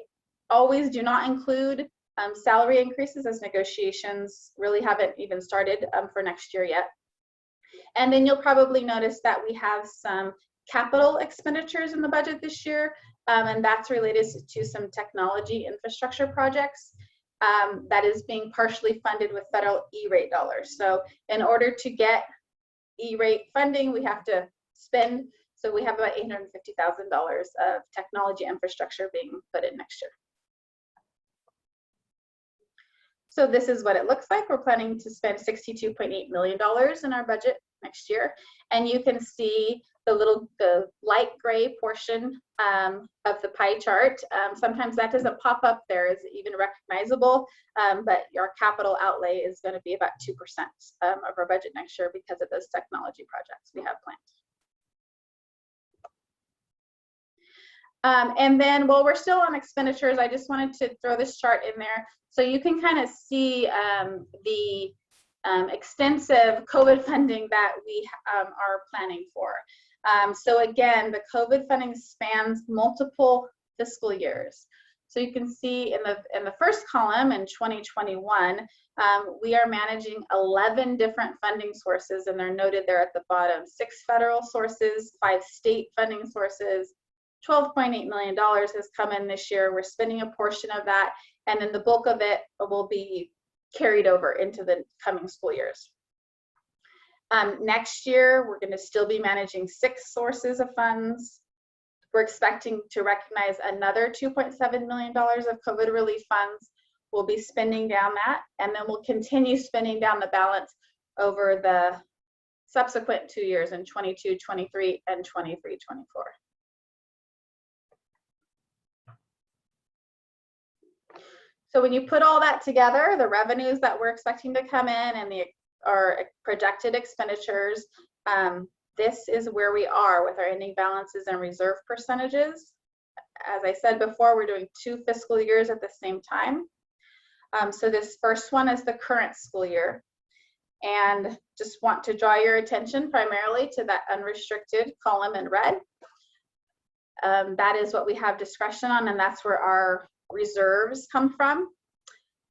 always do not include salary increases, as negotiations really haven't even started for next year yet. And then you'll probably notice that we have some capital expenditures in the budget this year, and that's related to some technology infrastructure projects that is being partially funded with federal E-rate dollars. So in order to get E-rate funding, we have to spend. So we have about $850,000 of technology infrastructure being put in next year. So this is what it looks like. We're planning to spend $62.8 million in our budget next year. And you can see the light gray portion of the pie chart. Sometimes that doesn't pop up there as even recognizable, but our capital outlay is going to be about 2% of our budget next year because of those technology projects we have planned. And then while we're still on expenditures, I just wanted to throw this chart in there so you can kind of see the extensive COVID funding that we are planning for. So again, the COVID funding spans multiple fiscal years. So you can see in the first column in 2021, we are managing 11 different funding sources, and they're noted there at the bottom. 6 federal sources, 5 state funding sources. $12.8 million has come in this year. We're spending a portion of that, and then the bulk of it will be carried over into the coming school years. Next year, we're going to still be managing 6 sources of funds. We're expecting to recognize another $2.7 million of COVID relief funds. We'll be spending down that, and then we'll continue spending down the balance over the subsequent 2 years in 22, 23, and 23, 24. So when you put all that together, the revenues that we're expecting to come in and our projected expenditures, this is where we are with our ending balances and reserve percentages. As I said before, we're doing 2 fiscal years at the same time. So this first one is the current school year. And just want to draw your attention primarily to that unrestricted column in red. That is what we have discretion on, and that's where our reserves come from.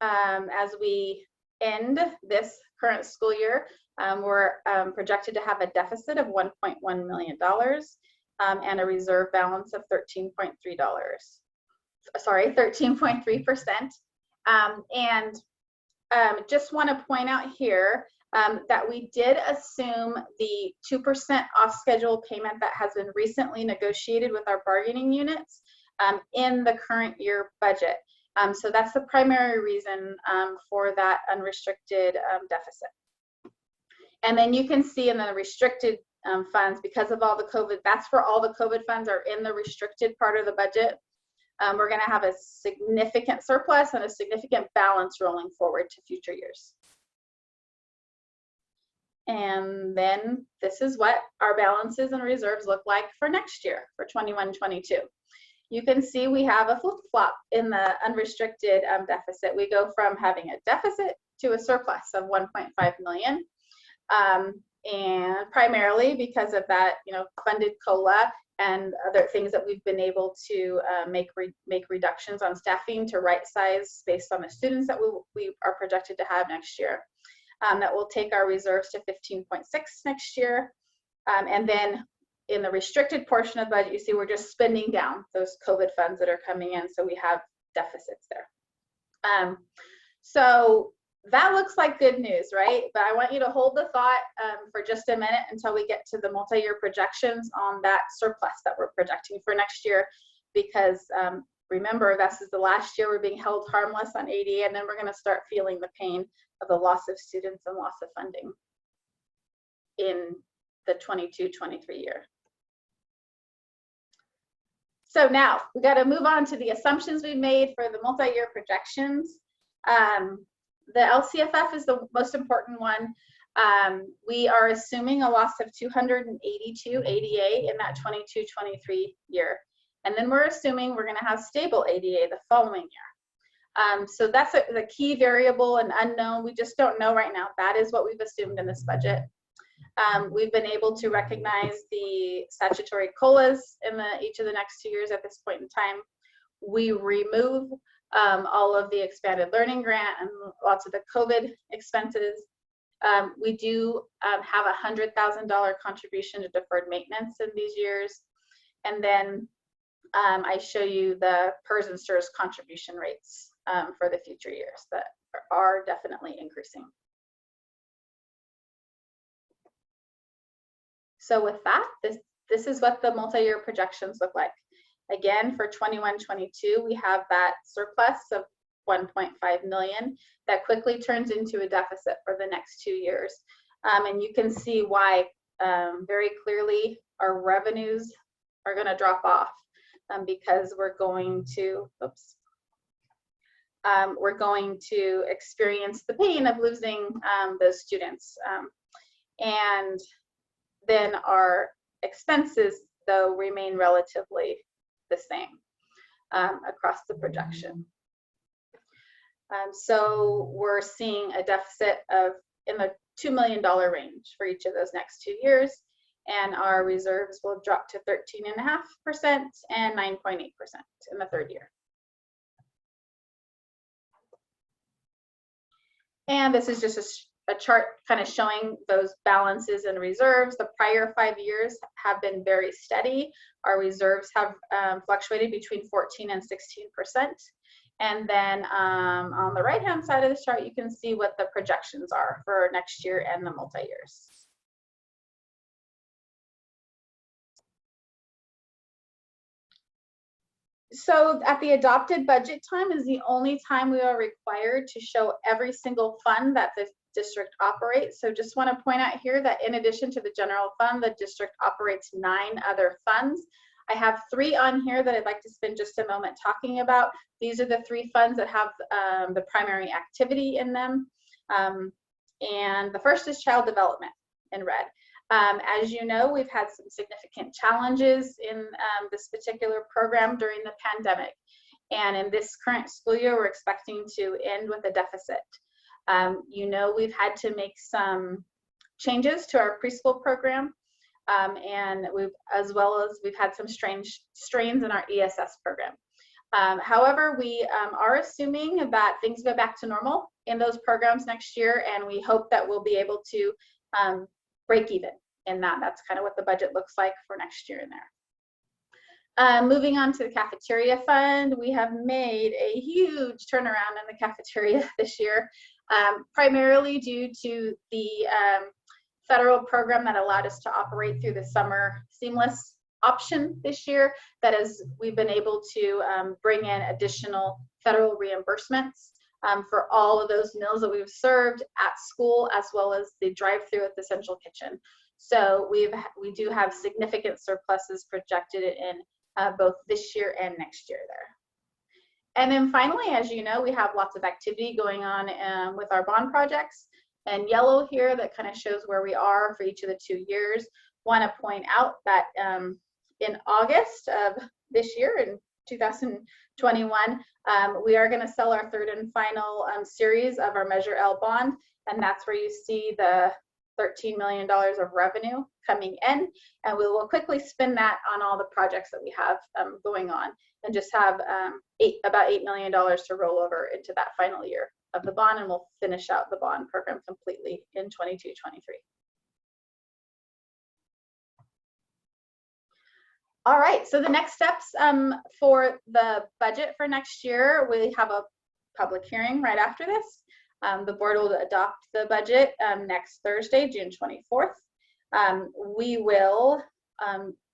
As we end this current school year, we're projected to have a deficit of $1.1 million and a reserve balance of $13.3%. And just want to point out here that we did assume the 2% off schedule payment that has been recently negotiated with our bargaining units in the current year budget. So that's the primary reason for that unrestricted deficit. And then you can see in the restricted funds, because of all the COVID, that's where all the COVID funds are in the restricted part of the budget. We're going to have a significant surplus and a significant balance rolling forward to future years. And then this is what our balances and reserves look like for next year, for 21-22. You can see we have a flip-flop in the unrestricted deficit. We go from having a deficit to a surplus of 1.5 million. And primarily because of that, funded COLA and other things that we've been able to make reductions on staffing to right size based on the students that we are projected to have next year. That will take our reserves to 15.6 next year. And then in the restricted portion of the budget, you see we're just spending down those COVID funds that are coming in, so we have deficits there. So that looks like good news, right? But I want you to hold the thought for just a minute until we get to the multi-year projections on that surplus that we're projecting for next year, because remember, this is the last year we're being held harmless on ADA, and then we're going to start feeling the pain of the loss of students and loss of funding in the 22-23 year. So now we got to move on to the assumptions we made for the multi-year projections. The LCFF is the most important one. We are assuming a loss of 282 ADA in that 22-23 year. And then we're assuming we're going to have stable ADA the following year. So that's the key variable and unknown. We just don't know right now. That is what we've assumed in this budget. We've been able to recognize the statutory COLAs in each of the next 2 years at this point in time. We remove all of the expanded learning grant and lots of the COVID expenses. We do have a $100,000 contribution to deferred maintenance in these years. And then I show you the PERS and STIRS contribution rates for the future years that are definitely increasing. So with that, this is what the multi-year projections look like. Again, for 21-22, we have that surplus of 1.5 million that quickly turns into a deficit for the next 2 years. And you can see why very clearly our revenues are going to drop off because we're going to, we're going to experience the pain of losing those students. And then our expenses, though, remain relatively the same across the projection. So we're seeing a deficit of in the $2 million range for each of those next 2 years, and our reserves will drop to 13.5% and 9.8% in the third year. And this is just a chart kind of showing those balances and reserves. The prior 5 years have been very steady. Our reserves have fluctuated between 14 and 16%. And then on the right-hand side of the chart, you can see what the projections are for next year and the multi-years. So at the adopted budget time is the only time we are required to show every single fund that the district operates. So just want to point out here that in addition to the general fund, the district operates 9 other funds. I have 3 on here that I'd like to spend just a moment talking about. These are the 3 funds that have the primary activity in them. And the first is child development in red. As you know, we've had some significant challenges in this particular program during the pandemic. And in this current school year, we're expecting to end with a deficit. You know, we've had to make some changes to our preschool program. And as well as we've had some strains in our ESS program. However, we are assuming that things go back to normal in those programs next year, and we hope that we'll be able to break even in that. That's kind of what the budget looks like for next year in there. Moving on to the cafeteria fund, we have made a huge turnaround in the cafeteria this year, primarily due to the federal program that allowed us to operate through the summer seamless option this year. That is, we've been able to bring in additional federal reimbursements for all of those meals that we've served at school, as well as the drive-through at the central kitchen. So we do have significant surpluses projected in both this year and next year there. And then finally, as you know, we have lots of activity going on with our bond projects. And yellow here that kind of shows where we are for each of the 2 years. Want to point out that in August of this year, in 2021, we are going to sell our third and final series of our Measure L bond, and that's where you see the $13 million of revenue coming in, and we will quickly spend that on all the projects that we have going on, and just have about $8 million to roll over into that final year of the bond, and we'll finish out the bond program completely in 22-23. All right, so the next steps for the budget for next year, we have a public hearing right after this. The board will adopt the budget next Thursday, June 24th. We will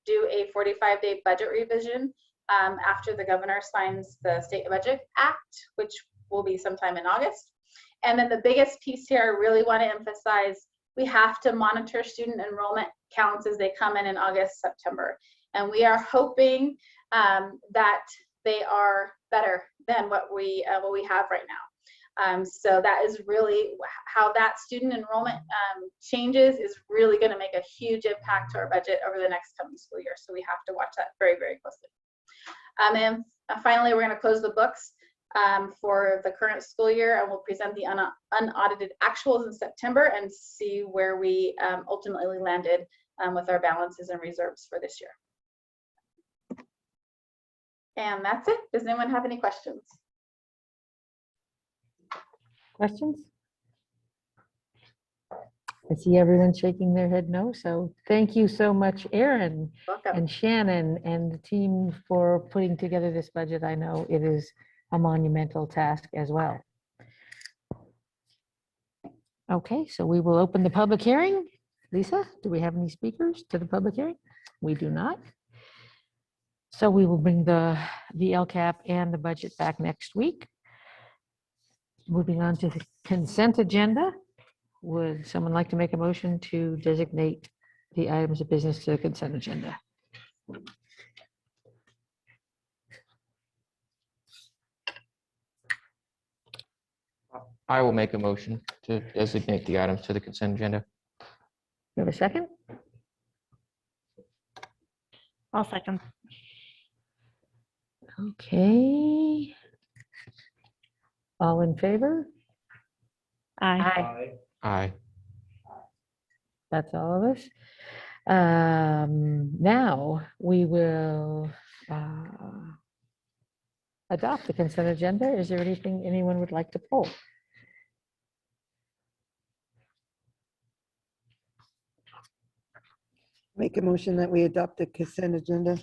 do a 45-day budget revision after the governor signs the State Budget Act, which will be sometime in August. And then the biggest piece here, I really want to emphasize, we have to monitor student enrollment counts as they come in August, September. And we are hoping that they are better than what we have right now. So that is really how that student enrollment changes is really going to make a huge impact to our budget over the next coming school year. So we have to watch that very, very closely. And finally, we're going to close the books for the current school year, and we'll present the unaudited actuals in September and see where we ultimately landed with our balances and reserves for this year. And that's it. Does anyone have any questions? Questions? I see everyone shaking their head no. So thank you so much, Erin Welcome. and Shannon and the team for putting together this budget. I know it is a monumental task as well. Okay, so we will open the public hearing. Lisa, do we have any speakers to the public hearing? We do not. So we will bring the LCAP and the budget back next week. Moving on to the consent agenda. Would someone like to make a motion to designate the items of business to the consent agenda? I will make a motion to designate the items to the consent agenda. You have a second? I'll second. Okay. All in favor? Aye. Aye. That's all of us. Now we will adopt the consent agenda. Is there anything anyone would like to pull? Make a motion that we adopt the consent agenda.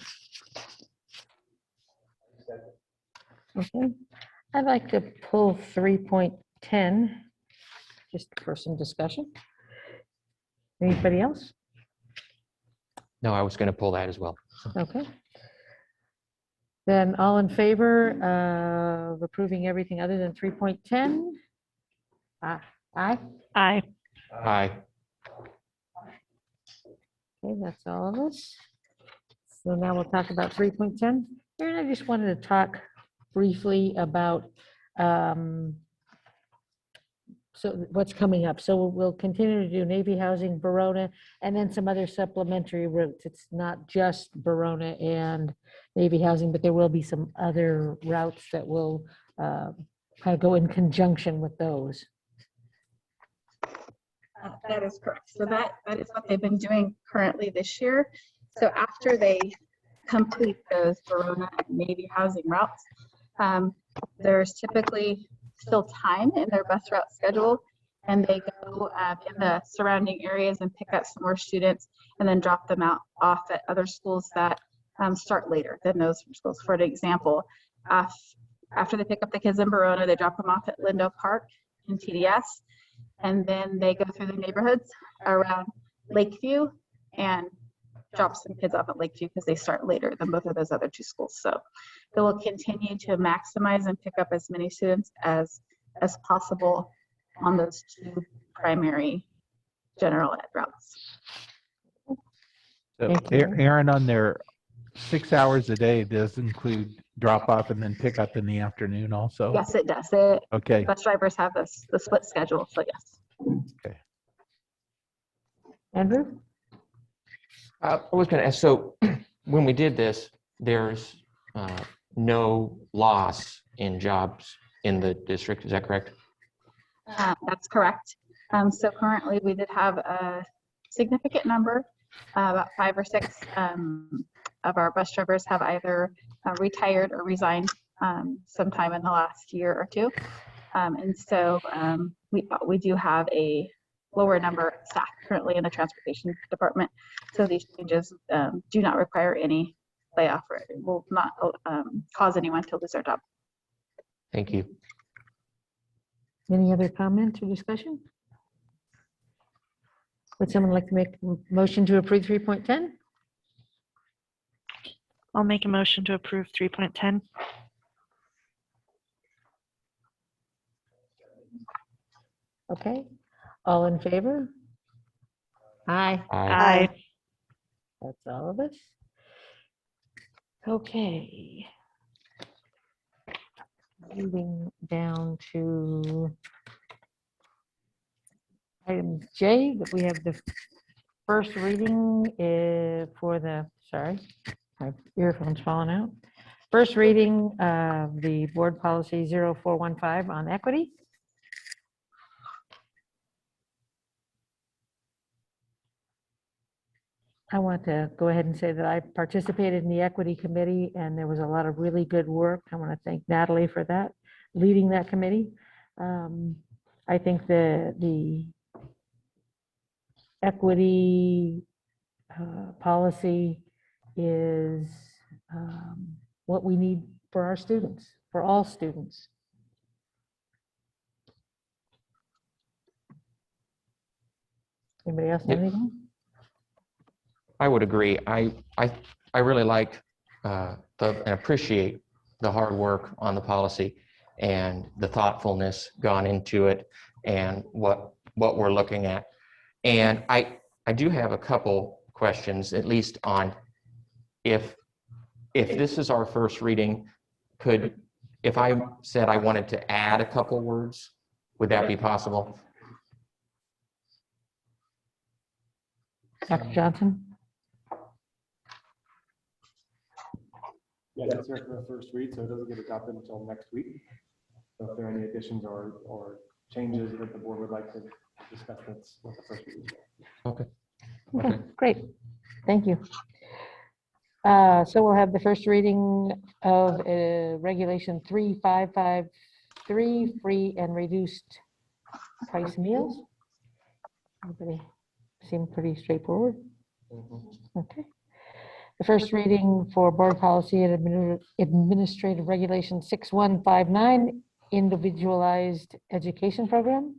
Okay. I'd like to pull 3.10 just for some discussion. Anybody else? No, I was going to pull that as well. Okay. Then all in favor of approving everything other than 3.10? Aye. Aye. Aye. Okay, that's all of us. So now we'll talk about 3.10. Aaron, I just wanted to talk briefly about so what's coming up. So we'll continue to do Navy Housing, Verona, and then some other supplementary routes. It's not just Verona and Navy Housing, but there will be some other routes that will kind of go in conjunction with those. That is correct. So that is what they've been doing currently this year. So after they complete those Verona and Navy Housing routes, there's typically still time in their bus route schedule, and they go in the surrounding areas and pick up some more students and then drop them off at other schools that start later than those schools. For an example, after they pick up the kids in Verona, they drop them off at Lindo Park in TDS, and then they go through the neighborhoods around Lakeview and drop some kids off at Lakeview because they start later than both of those other two schools. So they will continue to maximize and pick up as many students as possible on those two primary general ed routes. So Aaron, on their 6 hours a day, does include drop off and then pick up in the afternoon also? Yes, it does. Okay. Bus drivers have the split schedule, so yes. Okay. Andrew? I was going to ask, so when we did this, there's no loss in jobs in the district, is that correct? That's correct. So currently we did have a significant number, about 5 or 6 of our bus drivers have either retired or resigned sometime in the last year or two. And so we do have a lower number of staff currently in the transportation department. So these changes do not require any layoff or it will not cause anyone to lose their job. Thank you. Any other comments or discussion? Would someone like to make a motion to approve 3.10? I'll make a motion to approve 3.10. Okay, all in favor? Aye. Aye. That's all of us. Okay. Moving down to item J, that we have the first reading for the, sorry, my earphone's falling out. First reading of the board policy 0415 on equity. I want to go ahead and say that I participated in the equity committee and there was a lot of really good work. I want to thank Natalie for that, leading that committee. I think the equity policy is what we need for our students, for all students. Anybody else have anything? I would agree. I really like and appreciate the hard work on the policy and the thoughtfulness gone into it and what we're looking at. And I do have a couple questions, at least on if this is our first reading, if I said I wanted to add a couple words, would that be possible? Dr. Johnson? Yeah, it's here for the first read, so it doesn't get adopted until next week. So if there are any additions or changes that the board would like to discuss, that's what the first read is. Okay. Okay, great. Thank you. So we'll have the first reading of Regulation 3553, free and reduced price meals. Everybody seemed pretty straightforward. Okay. The first reading for board policy and administrative regulation 6159, individualized education program.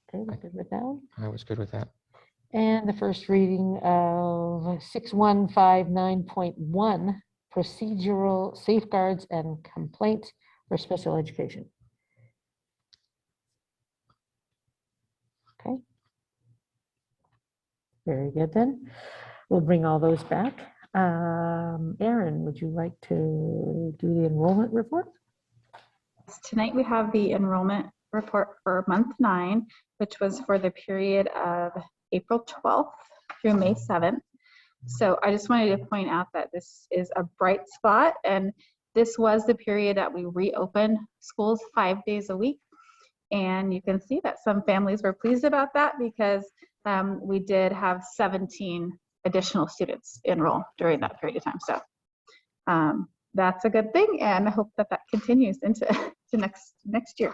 Okay, we're good with that one. I was good with that. And the first reading of 6159.1, procedural safeguards and complaints for special education. Okay. Very good then. We'll bring all those back. Erin, would you like to do the enrollment report? Tonight we have the enrollment report for month 9, which was for the period of April 12th through May 7th. So I just wanted to point out that this is a bright spot, and this was the period that we reopened schools 5 days a week. And you can see that some families were pleased about that because we did have 17 additional students enroll during that period of time. So that's a good thing, and I hope that that continues into next year.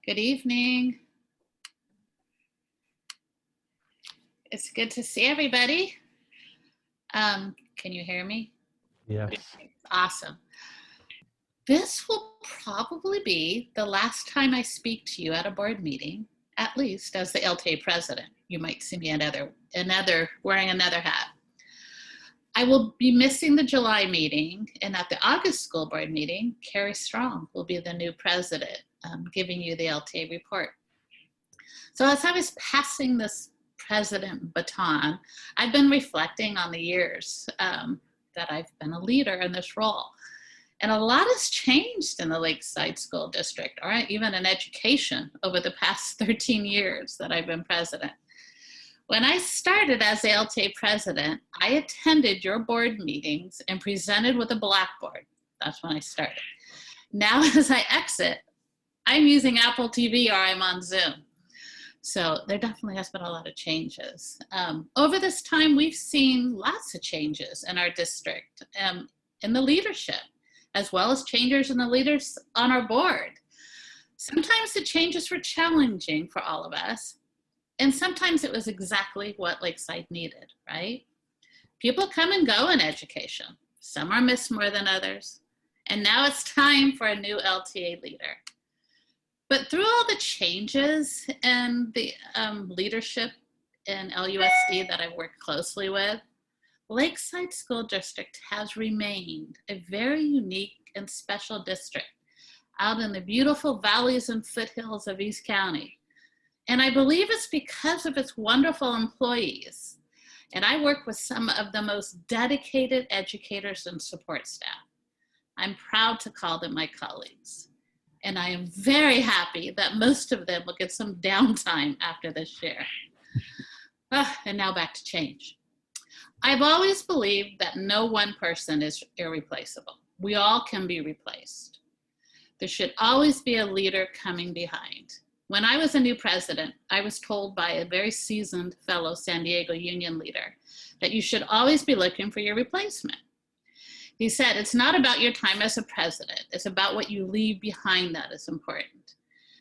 Good evening. It's good to see everybody. Can you hear me? Yes. Awesome. This will probably be the last time I speak to you at a board meeting, at least as the LTA president. You might see me wearing another hat. I will be missing the July meeting, and at the August school board meeting, Carrie Strong will be the new president, giving you the LTA report. So as I was passing this president baton, I've been reflecting on the years that I've been a leader in this role. And a lot has changed in the Lakeside School District, or even in education, over the past 13 years that I've been president. When I started as the LTA president, I attended your board meetings and presented with a blackboard. That's when I started. Now, as I exit, I'm using Apple TV or I'm on Zoom. So there definitely has been a lot of changes. Over this time, we've seen lots of changes in our district, in the leadership, as well as changes in the leaders on our board. Sometimes the changes were challenging for all of us, and sometimes it was exactly what Lakeside needed, right? People come and go in education. Some are missed more than others. And now it's time for a new LTA leader. But through all the changes and the leadership in LUSD that I've worked closely with, Lakeside School District has remained a very unique and special district. out in the beautiful valleys and foothills of East County. And I believe it's because of its wonderful employees. And I work with some of the most dedicated educators and support staff. I'm proud to call them my colleagues. And I am very happy that most of them will get some downtime after this year. And now back to change. I've always believed that no one person is irreplaceable. We all can be replaced. There should always be a leader coming behind. When I was a new president, I was told by a very seasoned fellow San Diego Union leader that you should always be looking for your replacement. He said, it's not about your time as a president, it's about what you leave behind that is important.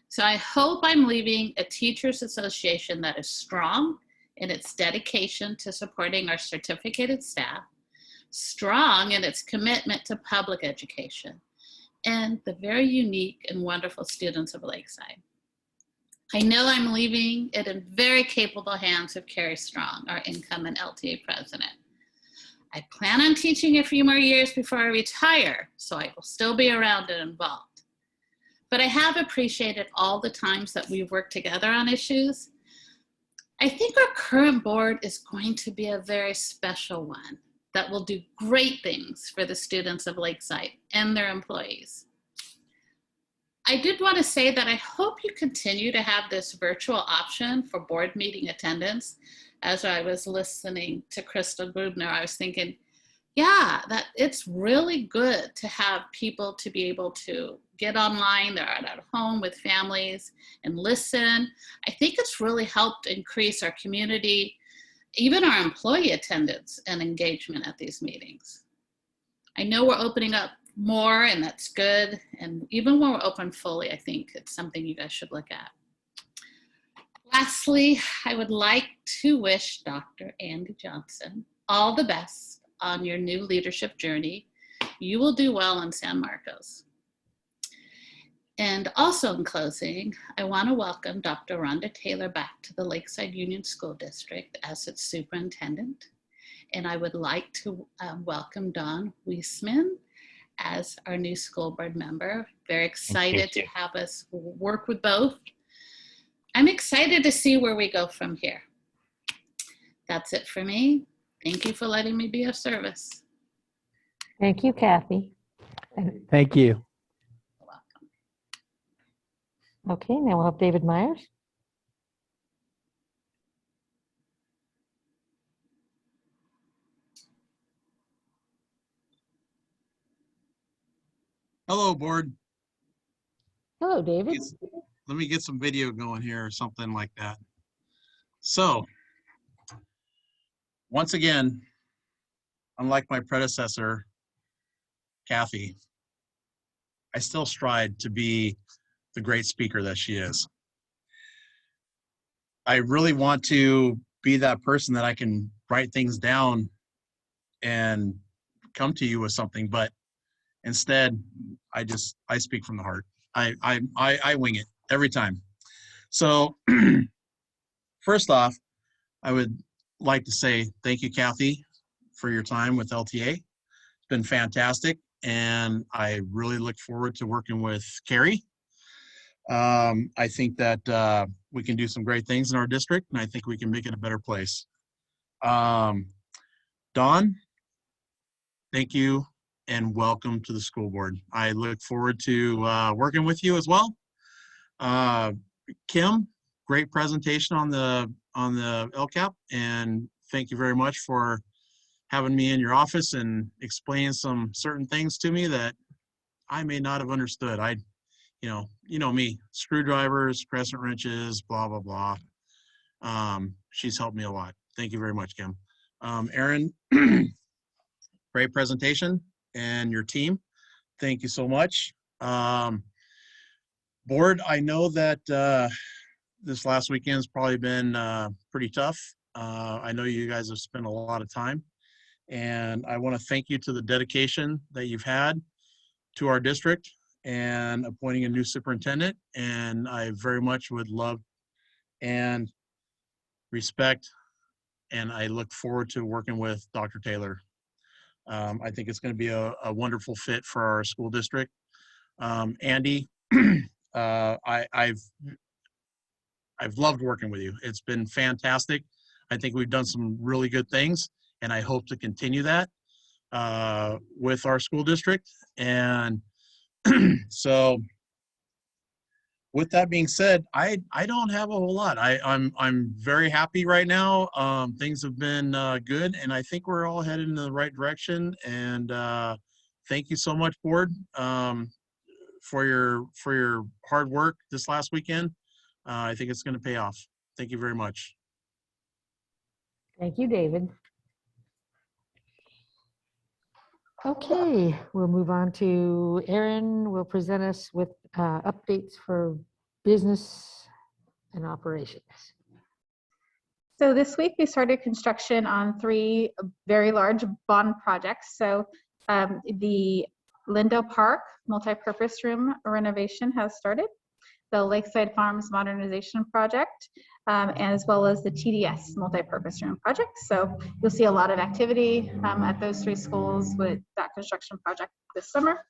So I hope I'm leaving a teachers association that is strong in its dedication to supporting our certificated staff, strong in its commitment to public education, and the very unique and wonderful students of Lakeside. I know I'm leaving it in very capable hands of Carrie Strong, our incumbent LTA president. I plan on teaching a few more years before I retire, so I will still be around and involved. But I have appreciated all the times that we've worked together on issues. I think our current board is going to be a very special one that will do great things for the students of Lakeside and their employees. I did want to say that I hope you continue to have this virtual option for board meeting attendance. As I was listening to Crystal Grubner, I was thinking, yeah, that it's really good to have people to be able to get online, they're at home with families and listen. I think it's really helped increase our community, even our employee attendance and engagement at these meetings. I know we're opening up more and that's good. And even when we're open fully, I think it's something you guys should look at. Lastly, I would like to wish Dr. Andy Johnson all the best on your new leadership journey. You will do well in San Marcos. And also in closing, I want to welcome Dr. Rhonda Taylor back to the Lakeside Union School District as its superintendent. And I would like to welcome Don Weisman as our new school board member. Very excited to have us work with both. I'm excited to see where we go from here. That's it for me. Thank you for letting me be of service. Thank you, Kathy. Thank you. Okay, now we'll have David Myers. Hello, board. Hello, David. Let me get some video going here or something like that. So, once again, unlike my predecessor, Kathy, I still strive to be the great speaker that she is. I really want to be that person that I can write things down and come to you with something, but instead, I speak from the heart. I wing it every time. So first off, I would like to say thank you, Kathy, for your time with LTA. It's been fantastic, and I really look forward to working with Carrie. I think that we can do some great things in our district, and I think we can make it a better place. Dawn, thank you and welcome to the school board. I look forward to working with you as well. Kim, great presentation on the LCAP, and thank you very much for having me in your office and explaining some certain things to me that I may not have understood. You know me, screwdrivers, crescent wrenches, blah, blah, blah. She's helped me a lot. Thank you very much, Kim. Aaron, great presentation, and your team. Thank you so much. Board, I know that this last weekend's probably been pretty tough. I know you guys have spent a lot of time, and I want to thank you to the dedication that you've had to our district and appointing a new superintendent. And I very much would love and respect, and I look forward to working with Dr. Taylor. I think it's going to be a wonderful fit for our school district. Andy, I've loved working with you. It's been fantastic. I think we've done some really good things, and I hope to continue that with our school district. And so with that being said, I don't have a whole lot. I'm very happy right now. Things have been good, and I think we're all headed in the right direction. And thank you so much, board, for your hard work this last weekend. I think it's going to pay off. Thank you very much. Thank you, David. Okay, we'll move on to Aaron will present us with updates for business and operations. So this week we started construction on 3 very large bond projects. So the Lindo Park multi-purpose room renovation has started, the Lakeside Farms modernization project, as well as the TDS multi-purpose room project. So you'll see a lot of activity at those 3 schools with that construction project this summer.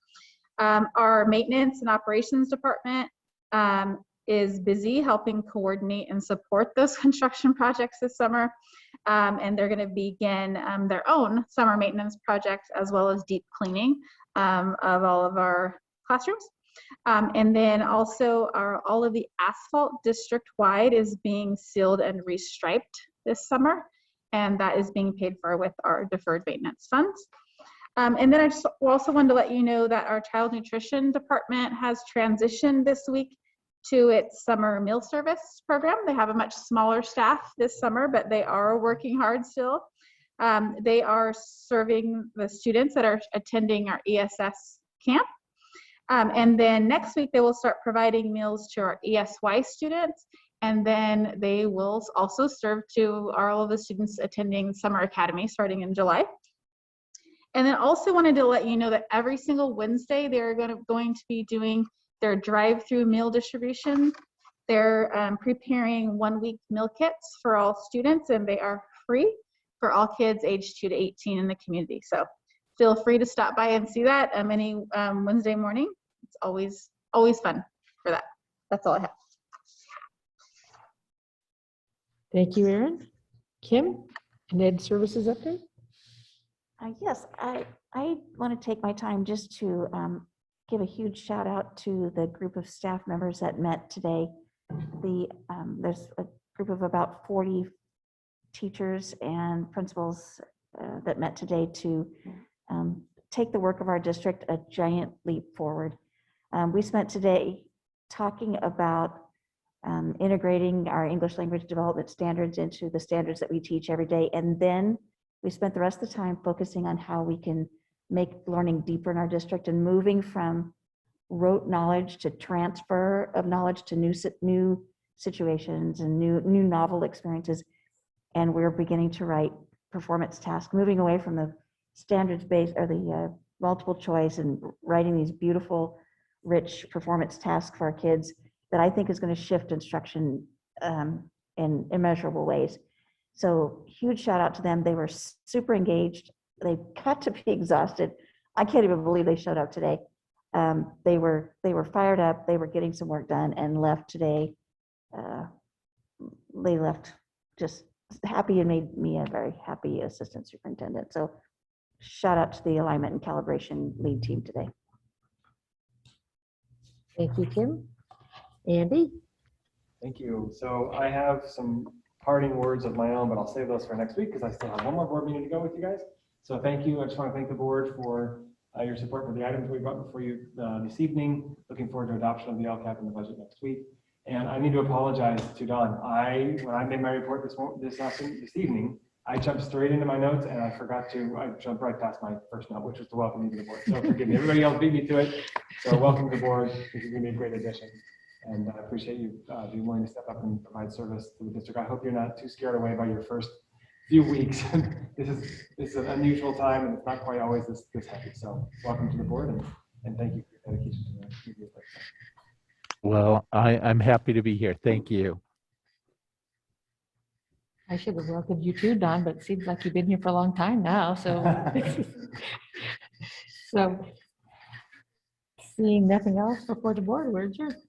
Our maintenance and operations department is busy helping coordinate and support those construction projects this summer. And they're going to begin their own summer maintenance project as well as deep cleaning of all of our classrooms. And then also all of the asphalt district-wide is being sealed and restriped this summer, and that is being paid for with our deferred maintenance funds. And then I just also wanted to let you know that our child nutrition department has transitioned this week to its summer meal service program. They have a much smaller staff this summer, but they are working hard still. They are serving the students that are attending our ESS camp. And then next week, they will start providing meals to our ESY students. And then they will also serve to all of the students attending Summer Academy starting in July. And then also wanted to let you know that every single Wednesday, they're going to be doing their drive-through meal distribution. They're preparing 1-week meal kits for all students, and they are free for all kids aged 2 to 18 in the community. So feel free to stop by and see that any Wednesday morning. It's always fun for that. That's all I have. Thank you, Aaron. Kim, an Ed Services update? Yes, I want to take my time just to give a huge shout out to the group of staff members that met today. There's a group of about 40 teachers and principals that met today to take the work of our district a giant leap forward. We spent today talking about integrating our English language development standards into the standards that we teach every day. And then we spent the rest of the time focusing on how we can make learning deeper in our district and moving from rote knowledge to transfer of knowledge to new situations and new novel experiences. And we're beginning to write performance tasks, moving away from the standards-based or the multiple choice and writing these beautiful, rich performance tasks for our kids that I think is going to shift instruction in immeasurable ways. So huge shout out to them. They were super engaged. They got to be exhausted. I can't even believe they showed up today. They were fired up. They were getting some work done and left today. They left just happy and made me a very happy assistant superintendent. So shout out to the alignment and calibration lead team today. Thank you, Kim. Andy? Thank you. So I have some parting words of my own, but I'll save those for next week because I still have one more board meeting to go with you guys. So thank you. I just want to thank the board for your support for the items we brought before you this evening. Looking forward to adoption of the LCAP and the budget next week. And I need to apologize to Dawn. When I made my report this evening, I jumped straight into my notes and I jumped right past my first note, which was to welcome you to the board. So forgive me. Everybody else beat me to it. So welcome to the board. This is going to be a great addition. And I appreciate you being willing to step up and provide service to the district. I hope you're not too scared away by your first few weeks. This is an unusual time and it's not quite always this heavy. So welcome to the board and thank you for your dedication to the previous. Well, I'm happy to be here. Thank you. I should have welcomed you too, Don, but it seems like you've been here for a long time now. So, Seeing nothing else before the board, we're adjourned.